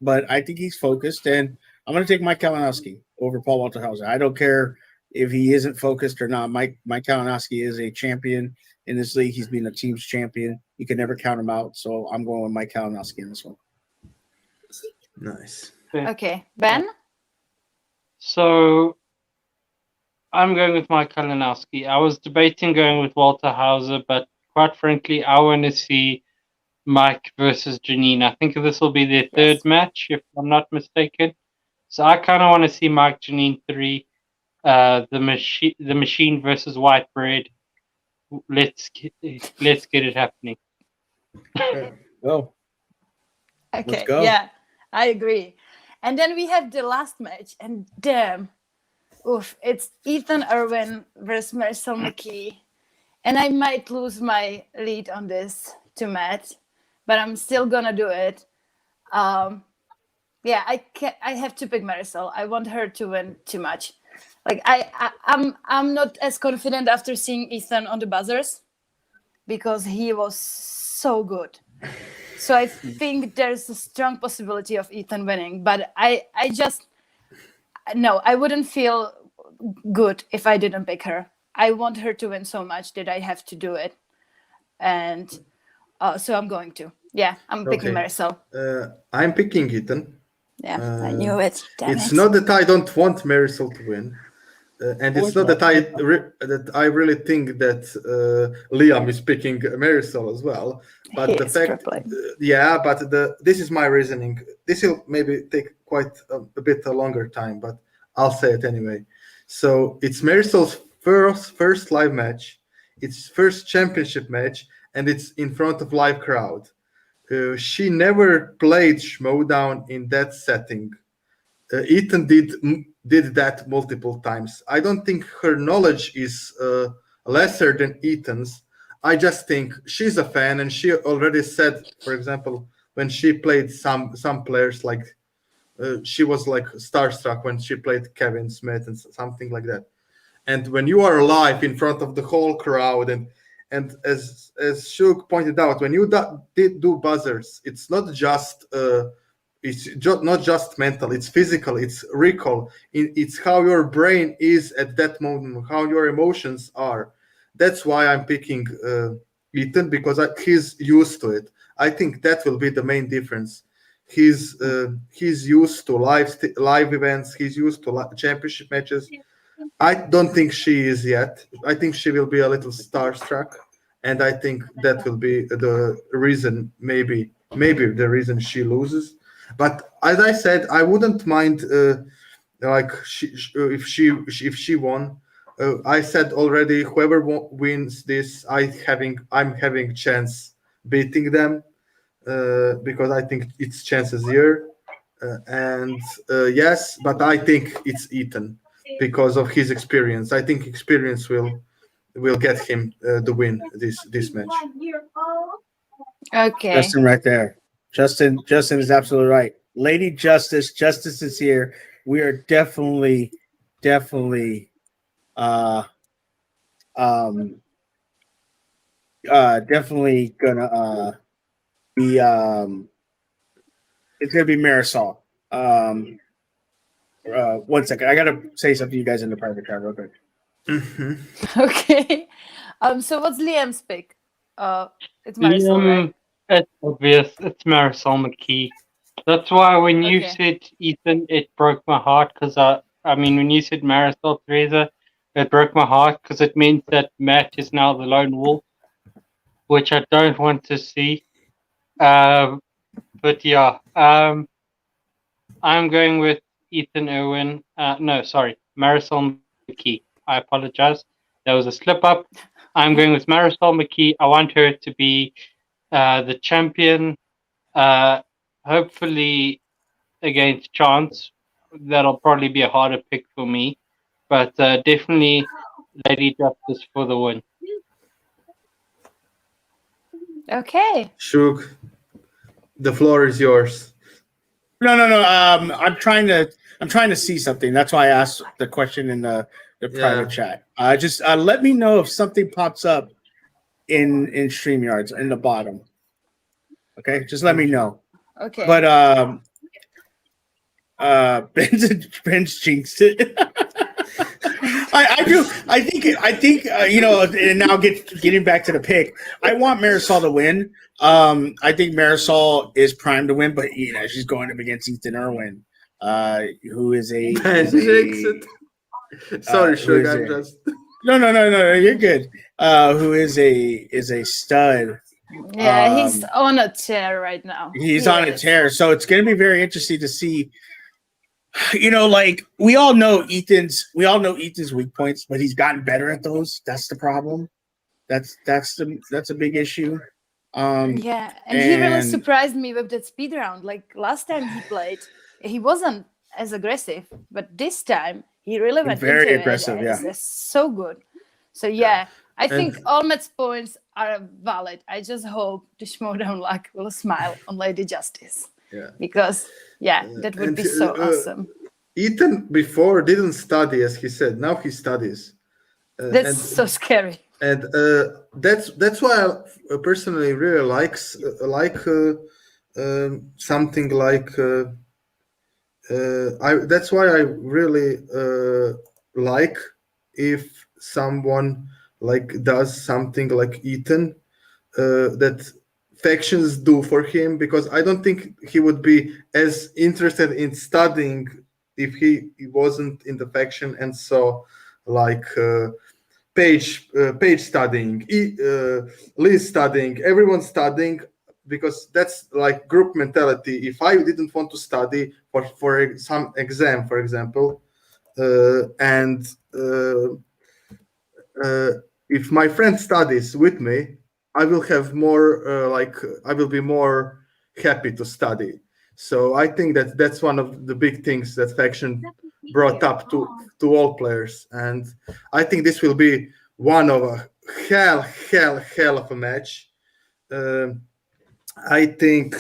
but I think he's focused, and I'm going to take Mike Kalinowski over Paul Walter Hauser. I don't care if he isn't focused or not. Mike Kalinowski is a champion in this league. He's been a team's champion. You can never count him out. So I'm going with Mike Kalinowski in this one. Nice. Okay, Ben. So I'm going with Mike Kalinowski. I was debating going with Walter Hauser, but quite frankly, I want to see Mike versus Janine. I think this will be their third match, if I'm not mistaken. So I kind of want to see Mike Janine 3, the machine versus White Bread. Let's get it happening. Go. Okay, Let's go. yeah, I agree. And then we have the last match, and damn, oof, it's Ethan Irwin versus Marcel McKee. And I might lose my lead on this to Matt, but I'm still gonna do it. Yeah, I have to pick Marisol. I want her to win too much. Like I'm not as confident after seeing Ethan on the buzzers because he was so good. So I think there's a strong possibility of Ethan winning, but I just no, I wouldn't feel good if I didn't pick her. I want her to win so much that I have to do it, and so I'm going to. Yeah, I'm picking Marisol. I'm picking Ethan. Yeah, I knew it. Damn it's it. not that I don't want Marisol to win, and it's not that I really think that Liam is picking Marisol as well. But the fact, this is my reasoning. This will maybe take quite a bit a longer time, but I'll say it anyway. So it's Marisol's first live match, its first championship match, and it's in front of live crowd. She never played Schmoedown in that setting. Ethan did that multiple times. I don't think her knowledge is lesser than Ethan's. I just think she's a fan, and she already said, for example, when she played some players, like she was like starstruck when she played Kevin Smith and something like that. And when you are live in front of the whole crowd, and as Suge pointed out, when you do buzzers, it's not just not just mental, it's physical, it's recall, it's how your brain is at that moment, how your emotions are. That's why I'm picking Ethan, because he's used to it. I think that will be the main difference. He's used to live events. He's used to championship matches. I don't think she is yet. I think she will be a little starstruck, and I think that will be the reason, maybe the reason she loses. But as I said, I wouldn't mind if she won. I said already, whoever wins this, I'm having chance beating them because I think it's chances here. Yes, but I think it's Ethan because of his experience. I think experience will get him the win this match. Okay. Justin right there. Justin is absolutely right. Lady Justice is here. We are definitely definitely gonna be it's gonna be Marisol. One second, I gotta say something to you guys in the private chat real quick. Mm-hmm. Okay. So what's Liam's pick? It's Marisol, right? It's obvious. It's Marisol McKee. That's why when you said Ethan, it broke my heart because I mean, when you said Marisol Teresa, it broke my heart because it means that Matt is now the lone wolf, which I don't want to see. But yeah, I'm going with Ethan Irwin. No, sorry, Marisol McKee. I apologize. There was a slip up. I'm going with Marisol McKee. I want her to be the champion. Hopefully against Chance. That'll probably be a harder pick for me. But definitely Lady Justice for the win. Okay. Suge, the floor is yours. No. I'm trying to see something. That's why I asked the question in the private chat. Just let me know if something pops up in StreamYards in the bottom. Okay, just let me know. Okay. But Ben's jinxed it. I do. I think you know. And now getting back to the pick, I want Marisol to win. I think Marisol is primed to win, but you know she's going up against Ethan Irwin, who is a. Ben jinxed it. Sorry, Suge. I'm just. No. You're good. Who is a stud. Yeah, he's on a tear right now. He's on a tear, so it's going to be very interesting to see. You know, like we all know Ethan's weak points, but he's gotten better at those. That's the problem. That's a big issue. Yeah, and he really surprised me with that speed round. Like last time he played, he wasn't as aggressive, but this time he really went very into aggressive. it. Yeah, it's so good. So yeah, I think all Matt's points are valid. I just hope the Schmoedown luck will smile on Lady Justice. Yeah, because that would be so awesome. Ethan before didn't study, as he said. Now he studies. That's so scary. And that's why I personally really like something like. That's why I really like if someone like does something like Ethan that factions do for him, because I don't think he would be as interested in studying if he wasn't in the faction, and so like Paige studying, Liz studying, everyone studying, because that's like group mentality. If I didn't want to study for some exam, for example, and if my friend studies with me, I will have more I will be more happy to study. So I think that that's one of the big things that faction brought up to all players, and I think this will be one of a hell of a match. I think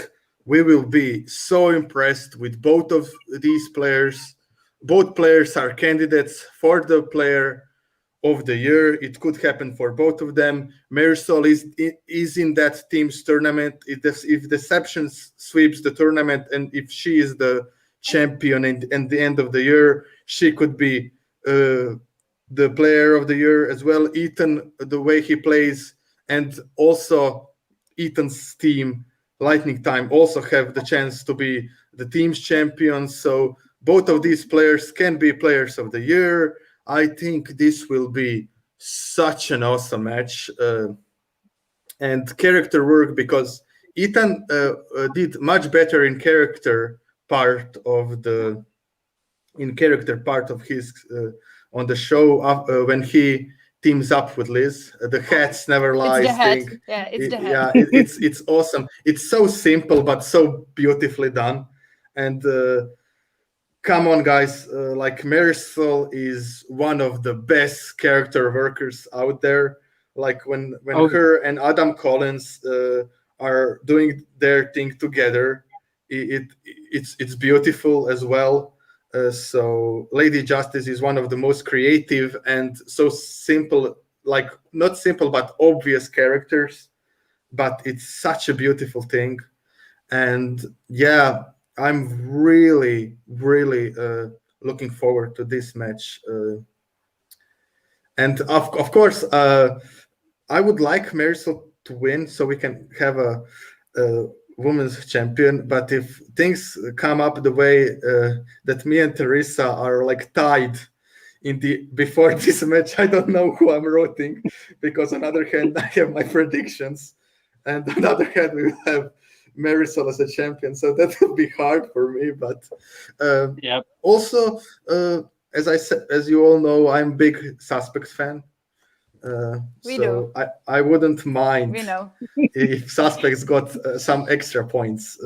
we will be so impressed with both of these players. Both players are candidates for the player of the year. It could happen for both of them. Marisol is in that team's tournament. If Deception sweeps the tournament and if she is the champion at the end of the year, she could be the player of the year as well. Ethan, the way he plays, and also Ethan's team, Lightning Time, also have the chance to be the team's champions. So both of these players can be players of the year. I think this will be such an awesome match and character work, because Ethan did much better in character part of his on the show when he teams up with Liz. The hats never lies thing. Yeah, it's the hat. Yeah, it's awesome. It's so simple but so beautifully done. And come on, guys! Like Marisol is one of the best character workers out there. Like when her and Adam Collins are doing their thing together, it's beautiful as well. So Lady Justice is one of the most creative and so simple, like not simple but obvious characters. But it's such a beautiful thing, and yeah. I'm really looking forward to this match, and of course, I would like Marisol to win so we can have a women's champion. But if things come up the way that me and Teresa are like tied before this match, I don't know who I'm rooting, because on the other hand, I have my predictions, and on the other hand, we will have Marisol as a champion, so that would be hard for me. But also, as I said, as you all know, I'm a big Suspects fan. We do. I wouldn't mind We know. if Suspects got some extra points.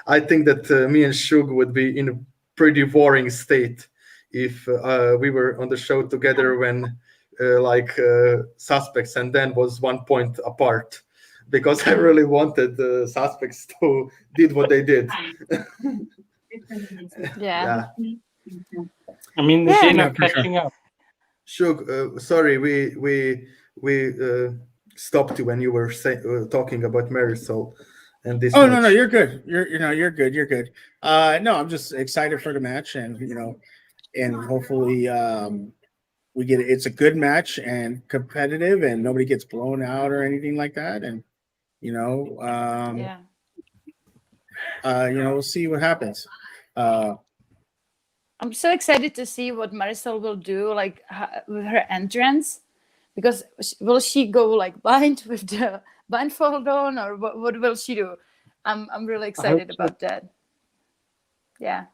I think that me and Suge would be in a pretty boring state if we were on the show together when Suspects and then was 1 point apart. because I really wanted the suspects to did what they did. Yeah. I mean, Yeah. they're Yeah, not for sure. catching up. Shug, sorry, we stopped you when you were talking about Marisol and this Oh match. no, you're good. You're good. You're good. No, I'm just excited for the match, and and hopefully we get it. It's a good match and competitive, and nobody gets blown out or anything like that. And Yeah. we'll see what happens. I'm so excited to see what Marisol will do, like with her entrance, because will she go like blind with the blindfold on, or what will she do? I'm really excited so. about that. Yeah,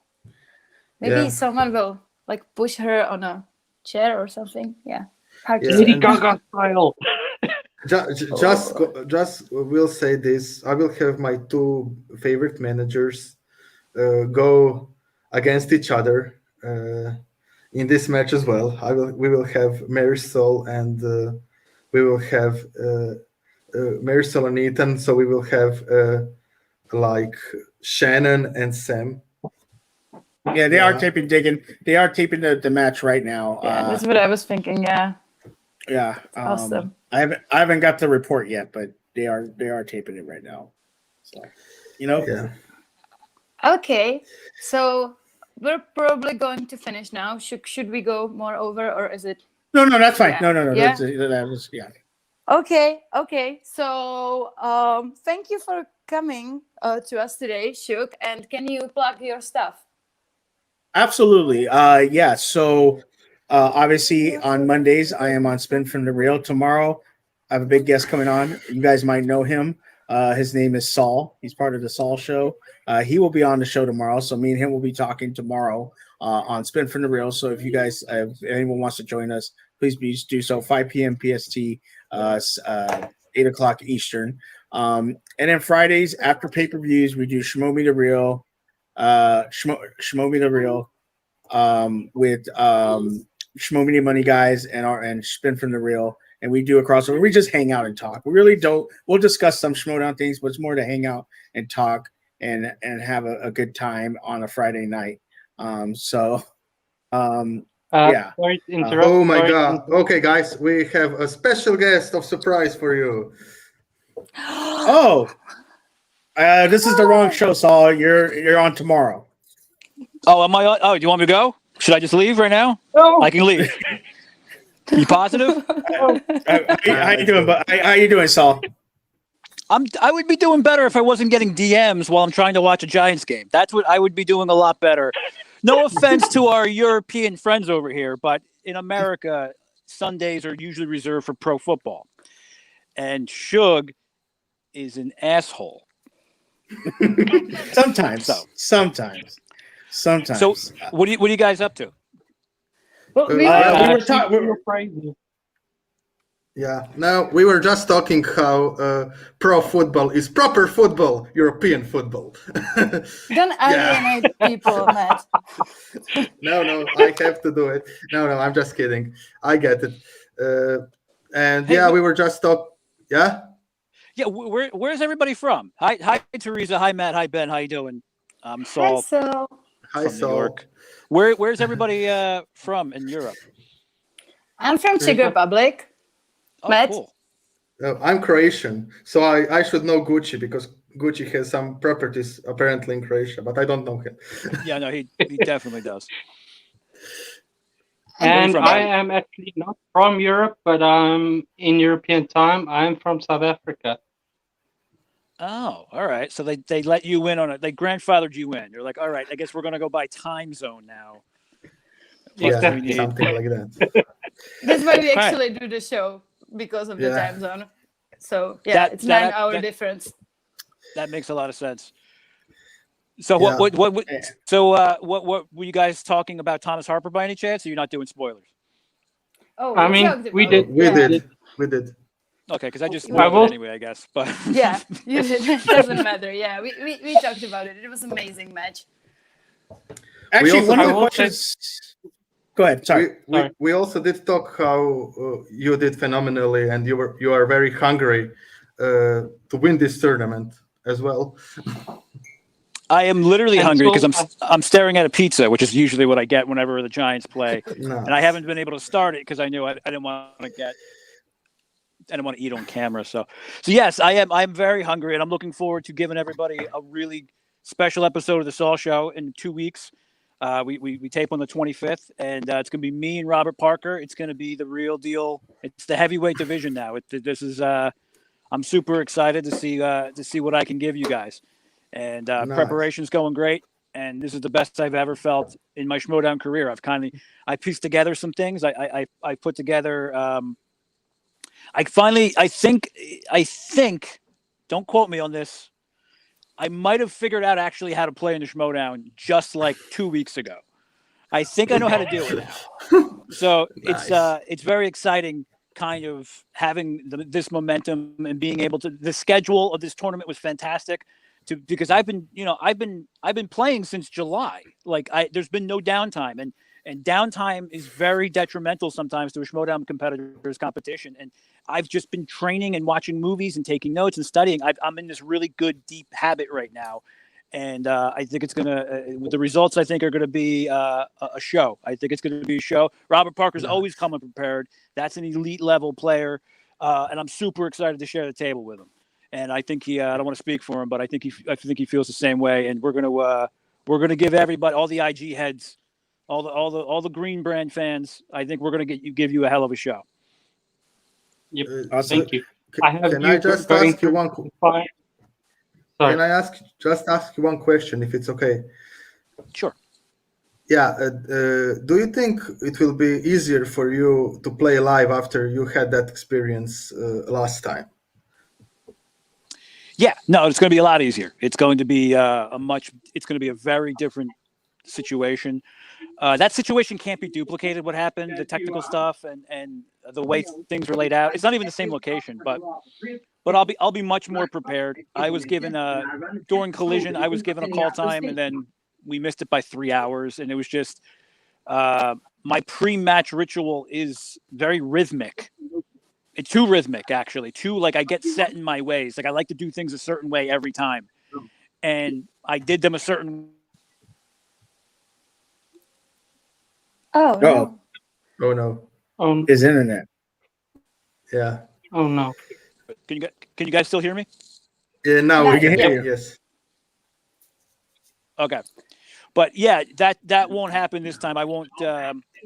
maybe Yeah. someone will like push her on a chair or something. Yeah, hard to Yeah, say. Lady and- Gaga style. Just will say this. I will have my two favorite managers go against each other in this match as well. We will have Marisol and we will have Marisol and Ethan. So we will have like Shannon and Sam. Yeah, they are taping They are taping the match right now. Yeah, that's what I was thinking. Yeah, Yeah. awesome. I haven't got the report yet, but they are taping it right now. So, Yeah. Okay, so we're probably going to finish now. Should we go more over, or is it? No, that's fine. Yeah. No. Yeah. That was Okay. So, thank you for coming to us today, Shug. And can you plug your stuff? Absolutely. Yeah. So, obviously on Mondays I am on Spin from the Real. Tomorrow I have a big guest coming on. You guys might know him. His name is Saul. He's part of the Saul Show. He will be on the show tomorrow. So me and him will be talking tomorrow on Spin from the Real. So if you guys, if anyone wants to join us, please do so. 5 p.m. PST, 8 o'clock Eastern. And then Fridays after pay-per-views, we do Schmoe Me the Real, Schmoe Me the Real with Schmoe Me the Money guys and Spin from the Real. And we do a crossover. We just hang out and talk. We really don't. We'll discuss some Schmoedown things, but it's more to hang out and talk and have a good time on a Friday night. Yeah. Sorry to interrupt. Oh my Sorry to God. interrupt. Okay, guys, we have a special guest of surprise for you. Oh, this is the wrong show, Saul. You're on tomorrow. Oh, am I? Oh, do you want me to go? Should I just leave right now? No. I can leave. You positive? How you doing? How you doing, Saul? I would be doing better if I wasn't getting DMs while I'm trying to watch a Giants game. That's what I would be doing a lot better. No offense to our European friends over here, but in America, Sundays are usually reserved for pro football. And Suge is an asshole. Sometimes. So. Sometimes. So what are you guys up to? Well, we were talking. You're crazy. Yeah. Now we were just talking how pro football is proper football, European football. Don't alienate people, Matt. No, I have to do it. No, I'm just kidding. I get it. And Hey, yeah, we were just talking. Yeah. Yeah, where's everybody from? Hi, Teresa. Hi, Matt. Hi, Ben. How you doing? I'm Saul So Hi, from New Saul. York. Where's everybody from in Europe? I'm from Czech Republic. Oh, Matt? cool. I'm Croatian, so I should know Gucci because Gucci has some properties apparently in Croatia, but I don't know him. Yeah, no, he definitely does. And from? I am actually not from Europe, but I'm in European time. I'm from South Africa. Oh, all right. So they let you in on it. They grandfathered you in. You're like, all right, I guess we're gonna go by time zone now. Yeah, What do we need? something like that. That's why we Okay. actually do the show, because of the Yeah. time zone. So yeah, it's 9-hour difference. That makes a lot of sense. So Yeah. what were you guys talking about Thomas Harper by any chance? Or you're not doing spoilers? Oh, I mean, talked we about did- it. We did. Okay, because I just I spoiled will- it anyway, I guess. But Yeah, you did. It doesn't matter. Yeah, we talked about it. It was an amazing match. Actually, also- one of I the will questions. Go ahead. Sorry. We also did talk how you did phenomenally, and you are very hungry to win this tournament as well. I am literally And hungry because so- I'm staring at a pizza, which is usually what I get whenever the Giants play, Nice. and I haven't been able to start it because I knew I didn't want to eat on camera. So yes, I'm very hungry, and I'm looking forward to giving everybody a really special episode of the Saul Show in 2 weeks. We tape on the 25th, and it's going to be me and Robert Parker. It's going to be the real deal. It's the heavyweight division now. I'm super excited to see what I can give you guys. And Nice. preparation's going great. And this is the best I've ever felt in my Schmoedown career. I pieced together some things. I put together. I think. Don't quote me on this. I might have figured out actually how to play in the Schmoedown just like 2 weeks ago. I think I know how to do it now. So Nice. it's very exciting, kind of having this momentum and being able to. The schedule of this tournament was fantastic, because I've been playing since July. Like there's been no downtime, and downtime is very detrimental sometimes to a Schmoedown competitor's competition. And I've just been training and watching movies and taking notes and studying. I'm in this really good, deep habit right now. And I think it's going to, the results I think are going to be a show. I think it's going to be a show. Robert Parker's always coming prepared. That's an elite level player. And I'm super excited to share the table with him. And I think I don't want to speak for him, but I think he feels the same way. And we're going to give everybody, all the IG heads, all the Green Brand fans, I think we're going to give you a hell of a show. Yep. Awesome. Thank you. Can I just ask you one? Sorry. Can I ask you one question, if it's okay? Sure. Yeah. Do you think it will be easier for you to play live after you had that experience last time? Yeah. No, it's going to be a lot easier. It's going to be it's going to be a very different situation. That situation can't be duplicated. What happened, the technical stuff and the way things were laid out. It's not even the same location, but I'll be much more prepared. I was given during collision, I was given a call time, and then we missed it by 3 hours, and it was just my pre-match ritual is very rhythmic. It's too rhythmic, actually. Like I get set in my ways. Like I like to do things a certain way every time, and I did them a certain. Oh no. Oh no. His internet. Yeah. Oh no. Can you guys still hear me? Yeah. Now we can Yeah. hear you. Yes. Okay. But yeah, that won't happen this time. I won't.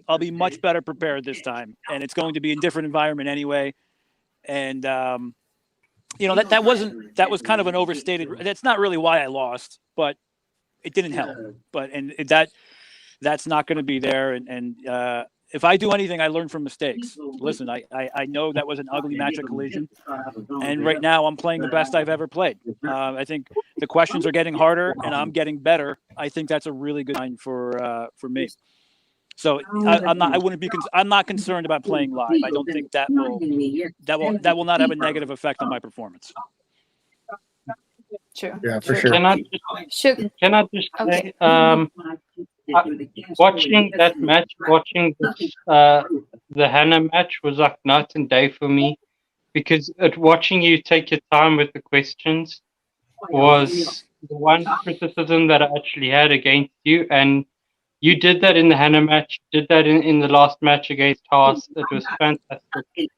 I'll be much better prepared this time, and it's going to be a different environment anyway. And that was kind of an overstated. That's not really why I lost, but it didn't help. But that's not going to be there. And if I do anything, I learn from mistakes. Listen, I know that was an ugly match at Collision, and right now I'm playing the best I've ever played. I think the questions are getting harder, and I'm getting better. I think that's a really good sign for me. So I'm not concerned about playing live. I don't think that will not have a negative effect on my performance. True. Yeah, for sure. Can I just say, watching that match, watching this, the Hannah match was like night and day for me, because watching you take your time with the questions was the one criticism that I actually had against you, and you did that in the Hannah match, did that in the last match against Haas. It was fantastic.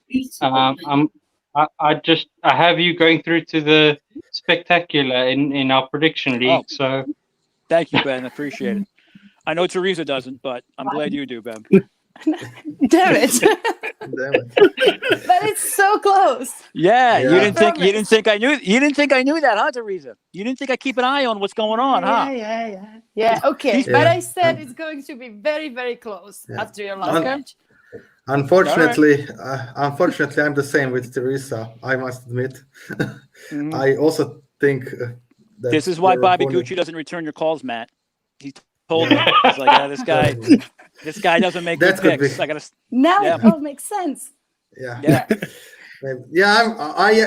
I have you going through to the spectacular in our prediction league. So thank you, Ben. I appreciate it. I know Teresa doesn't, but I'm glad you do, Ben. Damn it. Damn it. But it's so close. Yeah, Yeah. you didn't think I knew that, huh, Teresa? You didn't think I keep an eye on what's going on, huh? Yeah. Okay. Yeah. But I said it's going to be very, very close after your last match. Unfortunately, I'm the same with Teresa. I must admit. I also think that This is why your Bobby opponent- Gucci doesn't return your calls, Matt. He told me. He's like, this guy doesn't make good That could picks. be. I gotta. Now Yeah. it all makes sense. Yeah.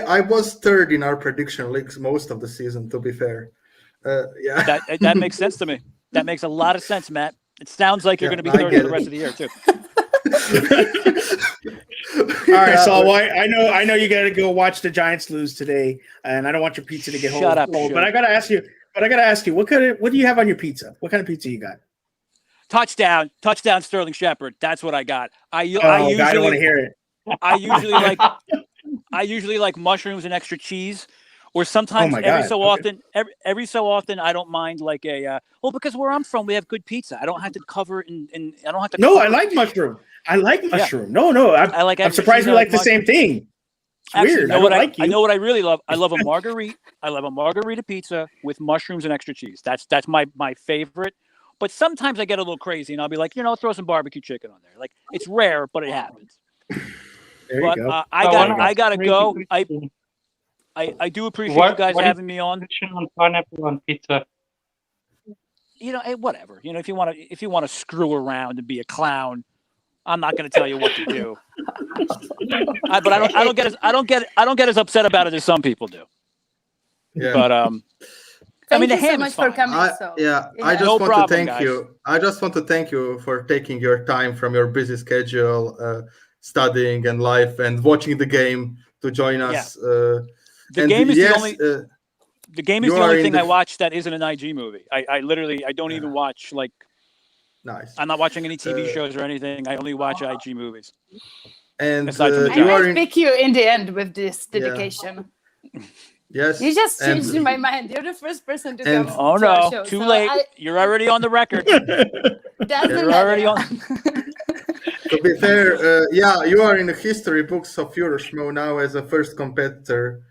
I was third in our prediction leagues most of the season, to be fair. Yeah. That makes sense to me. That makes a lot of sense, Matt. It sounds like you're Yeah, going to be I third get for the it. rest of the year too. All right, so I know you got to go watch the Giants lose today, and I don't want your pizza to get Shut up, cold. Suge. But I gotta ask you, what do you have on your pizza? What kind of pizza you got? Touchdown, Sterling Shepard. That's what I got. I I don't want to hear it. I usually like mushrooms and extra cheese, or sometimes my every God. so Okay. often, every so often I don't mind like a because where I'm from we have good pizza. I don't have to cover it in I don't have to. No, cover I like it. mushroom. I like mushroom. Yeah. No, I like I'm extra surprised cheese, we I like like the same mushroom. thing. It's Actually, weird. you know I don't what like you. I know what I really love. I love a margarita. I love a margarita pizza with mushrooms and extra cheese. That's my favorite. But sometimes I get a little crazy and I'll be like, throw some barbecue chicken on there. Like it's rare, but it happens. There But you go. I gotta Really go. quickly. I do appreciate What you guys what is having me on. the position on pineapple on pizza? Whatever. If you want to screw around and be a clown, I'm not going to tell you what to do. But I don't get as upset about it as some people do. Yeah. But Thank the you so ham much is for fine. coming. I just No want problem, to thank guys. you. I just want to thank you for taking your time from your busy schedule, studying and life, and watching the game to join us. The game is the only. The game is you the are only in thing the I watch that isn't an IG movie. I literally don't even watch like. Nice. I'm not watching any TV shows or anything. I only watch IG movies. And Aside from the I you are might in. pick you in the end with this dedication. Yes. You just and- changed my mind. You're the first person to and- come Oh to our no! show. Too so late. You're already on the record. Doesn't You're already matter. on. To be fair, you are in the history books of Schmoe now as a first competitor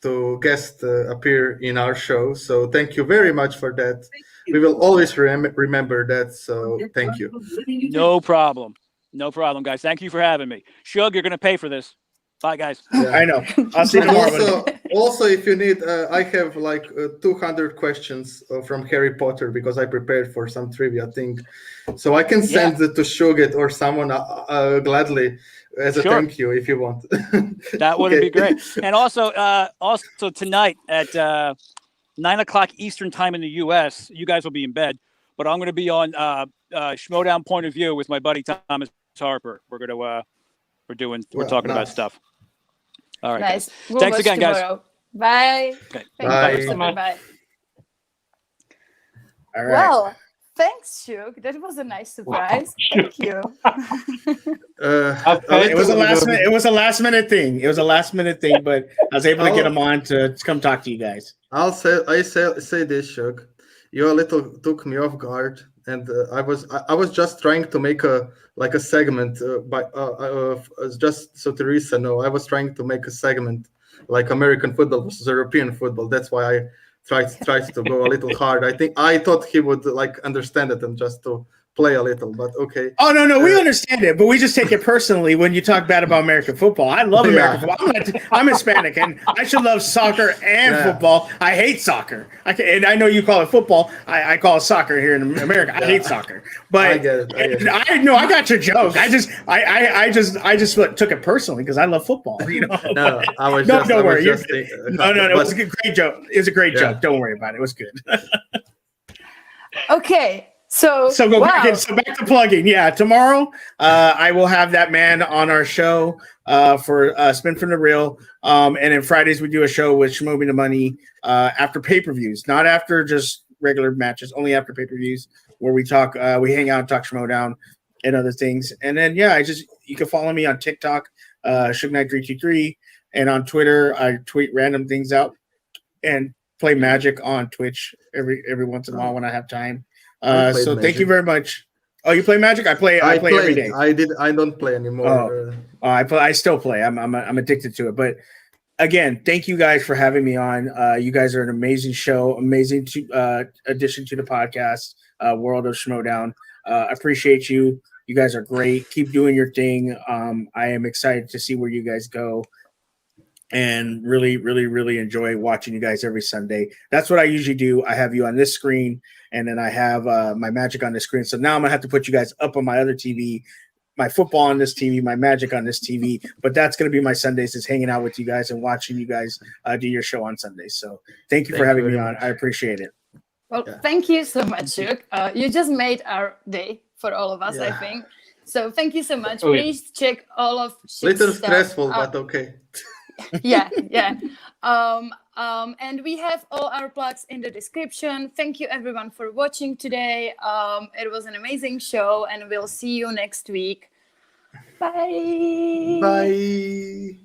to guest appear in our show. So thank you very much for that. We will always remember that. So thank you. No problem. No problem, guys. Thank you for having me. Suge, you're going to pay for this. Bye, guys. I know. I'll see you tomorrow. buddy. Also, if you need, I have like 200 questions from Harry Potter because I prepared for some trivia thing. So I can send it to Suge or someone gladly as a thank you if you want. That would be great. And also tonight at 9:00 Eastern time in the U.S., you guys will be in bed, but I'm going to be on Schmoedown Point of View with my buddy Thomas Harper. We're talking about stuff. All right, nice. guys. We'll Thanks watch again, tomorrow. Bye. Okay. Thank you. Bye. Bye. All right. Well, thanks, Suge. That was a nice surprise. Thank you. It was a last minute. It was a last minute thing. But I was able to get him on to come talk to you guys. I say this, Suge. You a little took me off guard, and I was just trying to make a segment just so Teresa know. I was trying to make a segment like American football versus European football. That's why I tried to go a little hard. I thought he would understand it and just to play a little, but okay. Oh no, we understand it, but we just take it personally when you talk bad about American football. I love American football. I'm Hispanic, and I should love soccer and football. I hate soccer. And I know you call it football. I call it soccer here in America. I hate soccer, but I get it. I got your joke. I just took it personally because I love football. No, I was no, just. don't worry. Just no. It was a great joke. It was a great joke. Don't worry about it. It was good. Okay. So back to plugging. Yeah, tomorrow I will have that man on our show for Spin from the Real. And then Fridays we do a show with Schmoe the Money after pay-per-views, not after just regular matches, only after pay-per-views, where we talk, we hang out and talk Schmoedown and other things. And then you can follow me on TikTok, Sugeknight323, and on Twitter I tweet random things out and play Magic on Twitch every once in a while when I have time. So thank you very much. Oh, you play Magic? I play every day. I don't play anymore. I still play. I'm addicted to it. But again, thank you guys for having me on. You guys are an amazing show, amazing addition to the podcast, World of Schmoedown. Appreciate you. You guys are great. Keep doing your thing. I am excited to see where you guys go. And really, really, really enjoy watching you guys every Sunday. That's what I usually do. I have you on this screen, and then I have my Magic on this screen. So now I'm going to have to put you guys up on my other TV, my football on this TV, my Magic on this TV. But that's going to be my Sundays, is hanging out with you guys and watching you guys do your show on Sundays. So thank you for having me on. I appreciate it. Well, thank you so much, Suge. You just made our day for all of us, I think. So thank you so much. Oh, yeah. Please check all of Shug's Little stuff stressful, out. but okay. Yeah. And we have all our plugs in the description. Thank you everyone for watching today. It was an amazing show, and we'll see you next week. Bye. Bye.